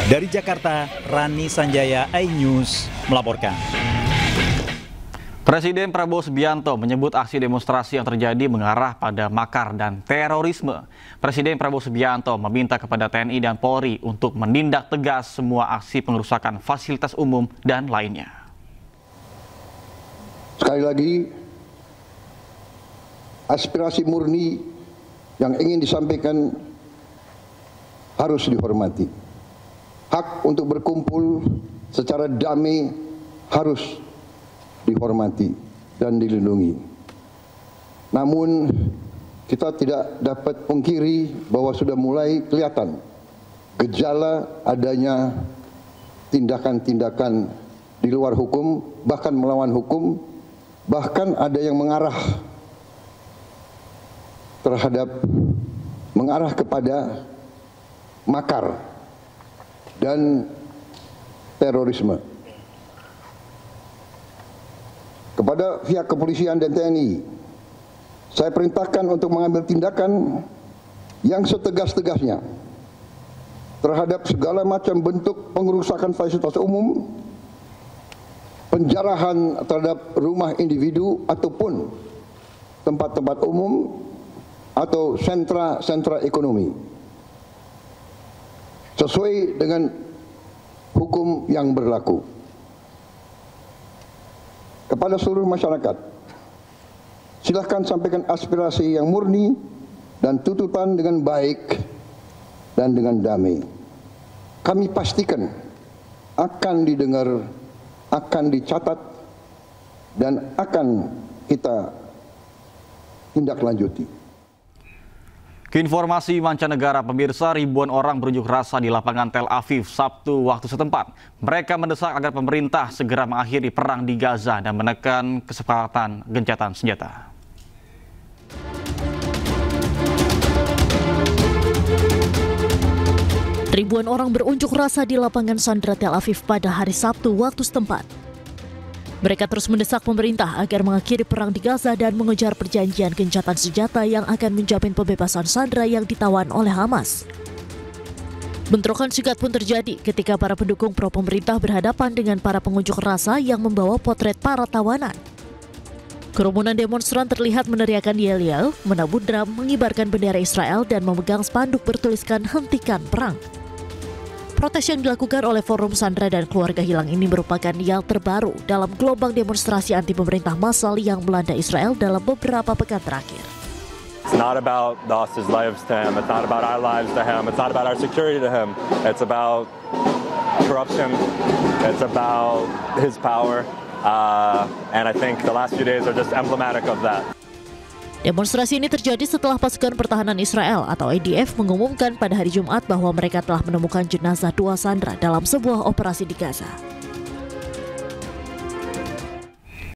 Dari Jakarta, Rani Sanjaya, iNews melaporkan. Presiden Prabowo Subianto menyebut aksi demonstrasi yang terjadi mengarah pada makar dan terorisme. Presiden Prabowo Subianto meminta kepada TNI dan Polri untuk menindak tegas semua aksi pengerusakan fasilitas umum dan lainnya. Sekali lagi, aspirasi murni yang ingin disampaikan harus dihormati. Hak untuk berkumpul secara damai harus dihormati dan dilindungi. Namun kita tidak dapat pungkiri bahwa sudah mulai kelihatan gejala adanya tindakan-tindakan di luar hukum, bahkan melawan hukum, bahkan ada yang mengarah kepada makar dan terorisme. Kepada pihak kepolisian dan TNI, saya perintahkan untuk mengambil tindakan yang setegas-tegasnya terhadap segala macam bentuk pengerusakan fasilitas umum, penjarahan terhadap rumah individu ataupun tempat-tempat umum atau sentra-sentra ekonomi, sesuai dengan hukum yang berlaku. Kepada seluruh masyarakat, silahkan sampaikan aspirasi yang murni dan tuntutan dengan baik dan dengan damai. Kami pastikan akan didengar, akan dicatat, dan akan kita tindak lanjuti. Keinformasi mancanegara, pemirsa, ribuan orang berunjuk rasa di lapangan Tel Aviv Sabtu waktu setempat. Mereka mendesak agar pemerintah segera mengakhiri perang di Gaza dan menekan kesepakatan gencatan senjata. Ribuan orang berunjuk rasa di lapangan Sandra Tel Aviv pada hari Sabtu waktu setempat. Mereka terus mendesak pemerintah agar mengakhiri perang di Gaza dan mengejar perjanjian gencatan senjata yang akan menjamin pembebasan sandera yang ditawan oleh Hamas. Bentrokan singkat pun terjadi ketika para pendukung pro pemerintah berhadapan dengan para pengunjuk rasa yang membawa potret para tawanan. Kerumunan demonstran terlihat meneriakkan yel-yel, menabuh drum, mengibarkan bendera Israel dan memegang spanduk bertuliskan "Hentikan Perang". Protes yang dilakukan oleh Forum Sandera dan Keluarga Hilang ini merupakan yang terbaru dalam gelombang demonstrasi anti pemerintah massal yang melanda Israel dalam beberapa pekan terakhir. It's not about the hostage lives to him. It's not about our lives to him. It's not about our security to him. It's about corruption. It's about his power. And I think the last few days are just emblematic of that. Demonstrasi ini terjadi setelah pasukan pertahanan Israel atau IDF mengumumkan pada hari Jumat bahwa mereka telah menemukan jenazah 2 sandera dalam sebuah operasi di Gaza.